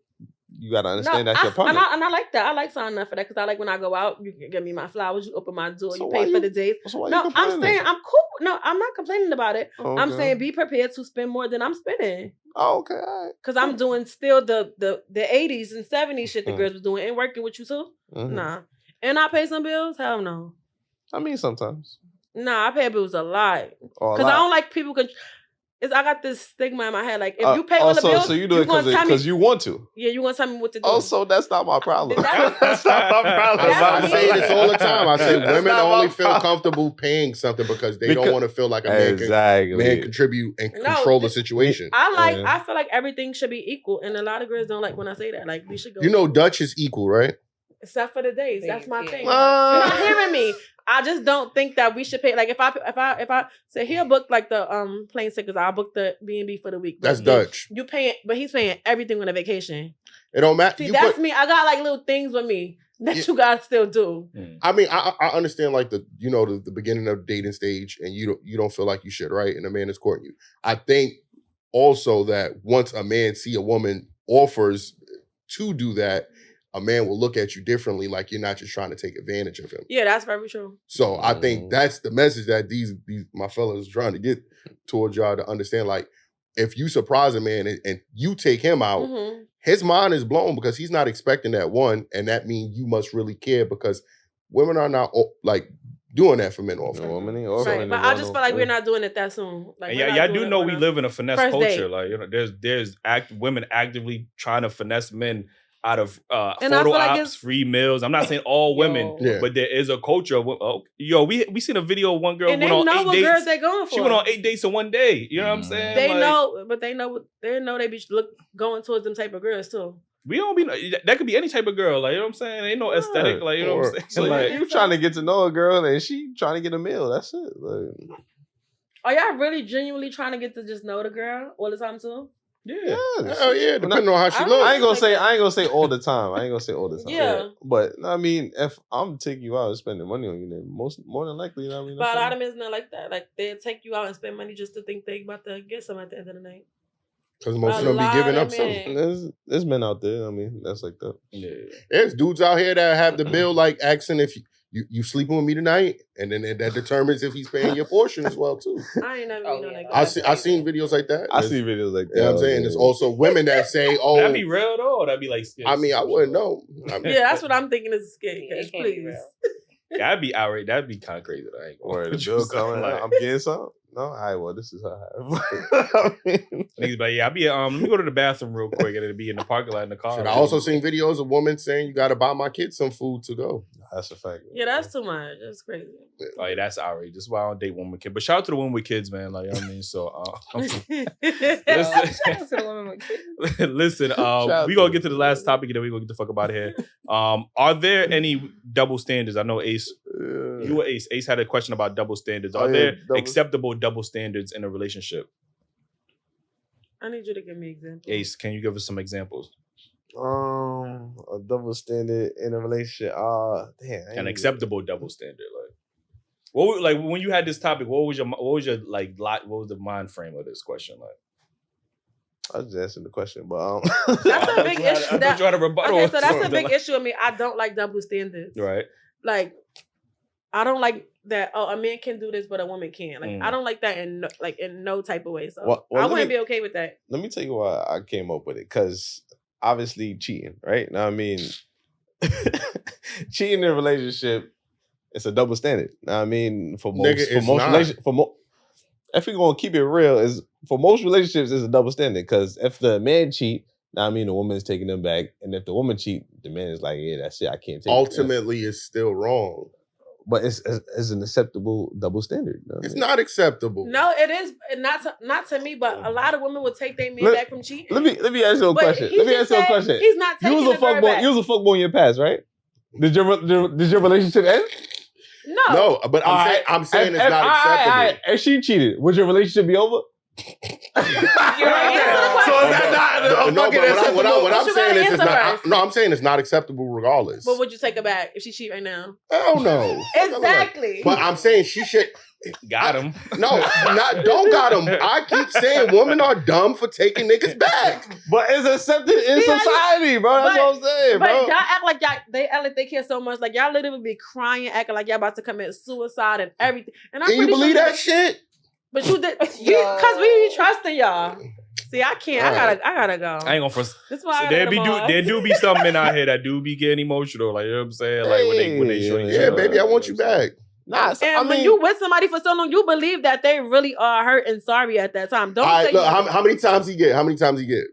you got to understand that's your partner. And I like that. I like signing up for that because I like when I go out, you can give me my flowers, you open my door, you pay for the dates. No, I'm saying I'm cool. No, I'm not complaining about it. Okay. I'm saying be prepared to spend more than I'm spending. Oh, okay. All right. Because I'm doing still the 80s and 70s shit the girls was doing and working with you too. Nah. And I pay some bills? Hell no. I mean, sometimes. Nah, I pay bills a lot. Because I don't like people. I got this stigma in my head. Like, if you pay all the bills, so you do it because you want to. Yeah, you want to tell me what to do. Also, that's not my problem. That's not my problem. I say this all the time. I say women only feel comfortable paying something because they don't want to feel like a man can contribute and control the situation. I feel like everything should be equal. And a lot of girls don't like when I say that. Like, we should go. You know, Dutch is equal, right? Except for the days. That's my thing. You're not hearing me. I just don't think that we should pay. Like if I say here book like the plane tickets, I'll book the B&B for the week. That's Dutch. You paying, but he's paying everything on a vacation. It don't matter. See, that's me. I got like little things with me that you guys still do. I mean, I understand like the beginning of the dating stage, and you don't feel like you should, right? And a man is courting you. I think also that once a man see a woman offers to do that, a man will look at you differently, like you're not just trying to take advantage of him. Yeah, that's very true. So I think that's the message that these my fellas trying to get towards y'all to understand. Like, if you surprise a man and you take him out, his mind is blown because he's not expecting that one, and that means you must really care because women are not like doing that for men often. Right, but I just feel like we're not doing it that soon. Like, yeah, I do know we live in a finesse culture. Like, you know, there's women actively trying to finesse men out of photo ops, free meals. I'm not saying all women, but there is a culture of we seen a video of one girl and went on 8 dates. Girls they going for. She went on 8 dates in one day. You know what I'm saying? They know, but they know they be going towards them type of girls too. We don't be that could be any type of girl, like, you know what I'm saying? Ain't no aesthetic, like, you know what I'm saying? So like, you trying to get to know a girl and she trying to get a meal. That's it. Like, are y'all really genuinely trying to get to just know the girl all the time too? Yeah. Hell yeah, depending on how she looks. I ain't gonna say all the time. Yeah. But I mean, if I'm taking you out and spending money on you, then more than likely, you know what I mean? But a lot of men is not like that. Like, they'll take you out and spend money just to think they about to get some at the end of the night. Because most of them be giving up something. There's men out there, I mean, that's like that. Yeah. There's dudes out here that have the bill like asking if you sleeping with me tonight, and then that determines if he's paying your portion as well too. I ain't never been on that. I seen videos like that. I see videos like that. You know what I'm saying? There's also women that say, "Oh, that'd be real though. That'd be like skit. I mean, I wouldn't know. Yeah, that's what I'm thinking is a skit. Please. That'd be outright. That'd be kind of crazy. Or the bill coming, I'm getting something. No, all right, well, this is how I niggas, but yeah, I'll be let me go to the bathroom real quick and it'll be in the parking lot in the car. I also seen videos of women saying you gotta buy my kids some food to go. That's a fact. Yeah, that's too much. That's crazy. Oh, yeah, that's outrageous. That's why I don't date women with kids. But shout out to the women with kids, man. Like, you know what I mean? So listen, we gonna get to the last topic and then we gonna get the fuck up out of here. Are there any double standards? I know Ace, you were Ace. Ace had a question about double standards. Are there acceptable double standards in a relationship? I need you to give me examples. Ace, can you give us some examples? A double standard in a relationship. An acceptable double standard. Like, when you had this topic, what was the mind frame of this question like? I was just answering the question, but that's a big issue. That's a big issue with me. I don't like double standards. Right. Like, I don't like that. Oh, a man can do this, but a woman can't. Like, I don't like that in no type of way. So I wouldn't be okay with that. Let me tell you why I came up with it. Because obviously cheating, right? Now, I mean, cheating in a relationship, it's a double standard. Now, I mean, if we're gonna keep it real, for most relationships, it's a double standard. Because if the man cheat, now I mean the woman is taking them back, and if the woman cheat, the man is like, yeah, that's it, I can't take it. Ultimately, it's still wrong. But it's an acceptable double standard. You know it's not acceptable. No, it is not to me. But a lot of women will take their man back from cheating. Let me ask you a question. He's not taking you was a fuckboy. You was a fuckboy in your past, right? Did your relationship end? No, but I'm saying it's not acceptable. If she cheated, would your relationship be over? So is that not what I'm saying is it's not. No, I'm saying it's not acceptable regardless. But would you take her back if she cheat right now? Hell no. Exactly. But I'm saying she should. Got him. No, don't got him. I keep saying women are dumb for taking niggas back. But it's accepted in society, bro. That's what I'm saying, bro. But y'all act like they care so much. Like, y'all literally be crying, acting like y'all about to commit suicide and everything. And Can you believe that shit? But you did, because we be trusting y'all. See, I can't. Right. I gotta go. I ain't gonna first. That's why there do be some men out here that do be getting emotional. Like, you know what I'm saying? Like, when they show you. Yeah, baby, I want you back. Nah, when you with somebody for so long, you believe that they really are hurt and sorry at that time. Don't say look, how many times he get? How many times he get?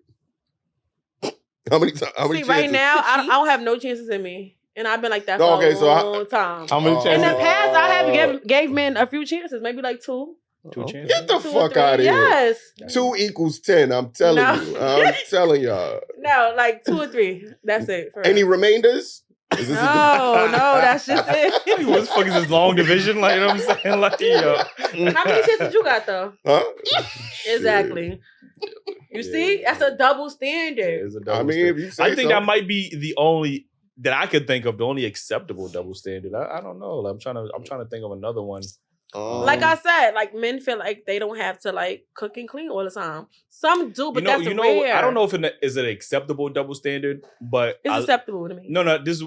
How many chances? Right now, I don't have no chances in me. And I've been like that for a long time. How many chances? In the past, I have gave men a few chances, maybe like 2. 2 chances? Get the fuck out of here. Yes. 2 equals 10. I'm telling you. I'm telling y'all. No, like 2 or 3. That's it. Any remainders? No, that's just it. What the fuck is this long division? Like, you know what I'm saying? Like, yo. How many chances you got though? Huh? Exactly. You see? That's a double standard. If you say I think that might be the only that I could think of, the only acceptable double standard. I don't know. Like, I'm trying to think of another one. Like I said, like men feel like they don't have to like cook and clean all the time. Some do, but that's rare. I don't know if it is an acceptable double standard, but it's acceptable to me. No,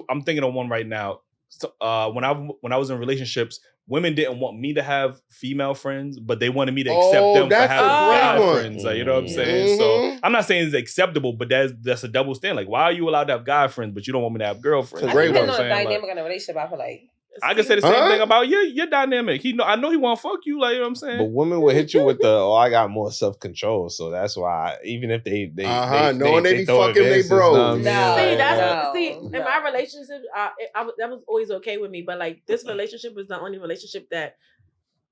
I'm thinking of one right now. So, when I was in relationships, women didn't want me to have female friends, but they wanted me to accept them for having guy friends. Like, you know what I'm saying? So I'm not saying it's acceptable, but that's a double standard. Like, why are you allowed to have guy friends, but you don't want me to have girlfriends? I think there's no dynamic in a relationship. I feel like. I can say the same thing about your dynamic. I know he won't fuck you, like, you know what I'm saying? But women will hit you with I got more self-control, so that's why even if they be fucking they bro. In my relationship, that was always okay with me. But like this relationship is the only relationship that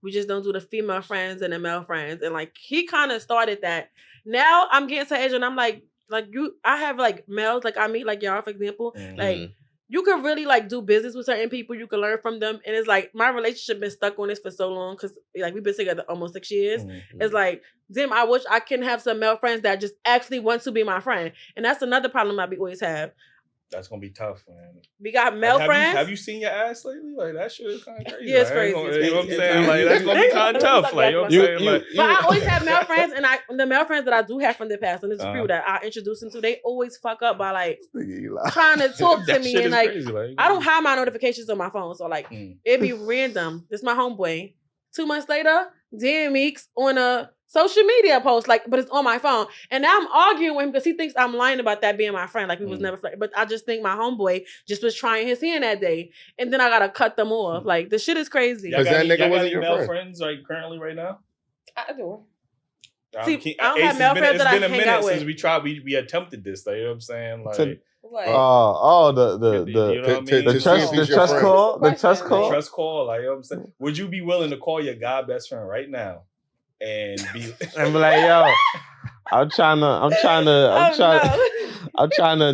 we just don't do the female friends and the male friends, and like he kind of started that. Now I'm getting to age, and I'm like I have like males like I meet like y'all for example, like. You can really like do business with certain people. You can learn from them. And it's like my relationship been stuck on this for so long because like we've been together almost 6 years. It's like, damn, I wish I can have some male friends that just actually want to be my friend. And that's another problem I always have. That's gonna be tough, man. We got male friends. Have you seen your ass lately? Like that shit is kind of crazy. Yeah, it's crazy. You know what I'm saying? Like that's gonna be kind of tough. Like you know what I'm saying? But I always have male friends, and the male friends that I do have from the past, and it's people that I introduce them to, they always fuck up by like trying to talk to me, and like I don't have my notifications on my phone, so like it'd be random. This is my homeboy. 2 months later, DM Meeks on a social media post, like, but it's on my phone. And now I'm arguing with him because he thinks I'm lying about that being my friend. Like, we was never friends. But I just think my homeboy just was trying his hand that day. And then I got to cut them off. Like, the shit is crazy. Because that nigga wasn't your friend. Friends, like, currently right now? I do. See, I don't have male friends that I hang out with. It's been a minute since we attempted this. Like, you know what I'm saying? Like... the trust call. Like, you know what I'm saying? Would you be willing to call your guy best friend right now and be like, yo, I'm trying to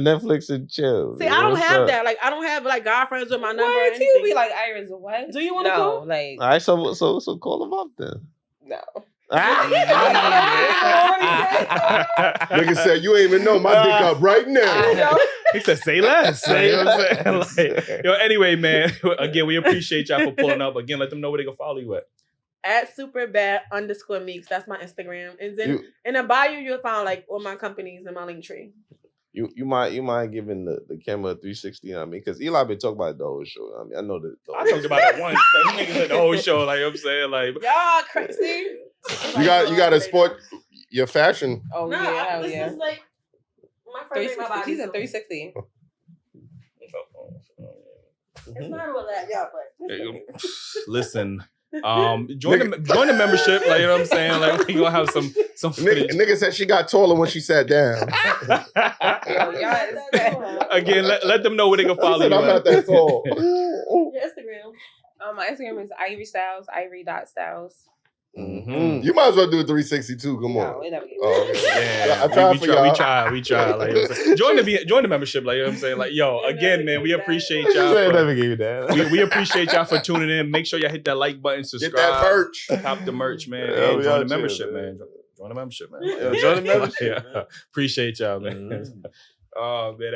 Netflix and chill. See, I don't have that. Like, I don't have like guy friends with my number. What? You be like, Iris, what? Do you want to call? Like, all right, so call him up then. No. Nigga said, you ain't even know my dick up right now. He said, say less. You know what I'm saying? Like, anyway, man, again, we appreciate y'all for pulling up. Again, let them know where they can follow you at @superbad_meeks. That's my Instagram. And then in the bio, you'll find like all my companies and my link tree. You mind giving the camera a 360 on me? Because Eli been talking about it the whole show. I mean, I know that. I talked about it once. Like, niggas said the whole show. Like, you know what I'm saying? Like, y'all crazy. You got to sport your fashion. Oh, no, yeah, hell this yeah. is like my first my body. She's in 360. It's not all that, y'all, but listen. Join the membership, like, you know what I'm saying? Like, we gonna have some footage. Nigga said she got taller when she sat down. Again, let them know where they can follow you. I'm not that tall. Your Instagram. My Instagram is Ivory Styles, Ivory.Styles. Mm-hmm. You might as well do a 360 too. Come on. Yeah, we try. Like, join the membership. Like, you know what I'm saying? Like, yo, again, man, we appreciate y'all. We appreciate y'all for tuning in. Make sure y'all hit that like button, subscribe, get that merch, cop the merch, man, and join the membership, man. Join the membership, man. Join the membership. Appreciate y'all, man. Oh man.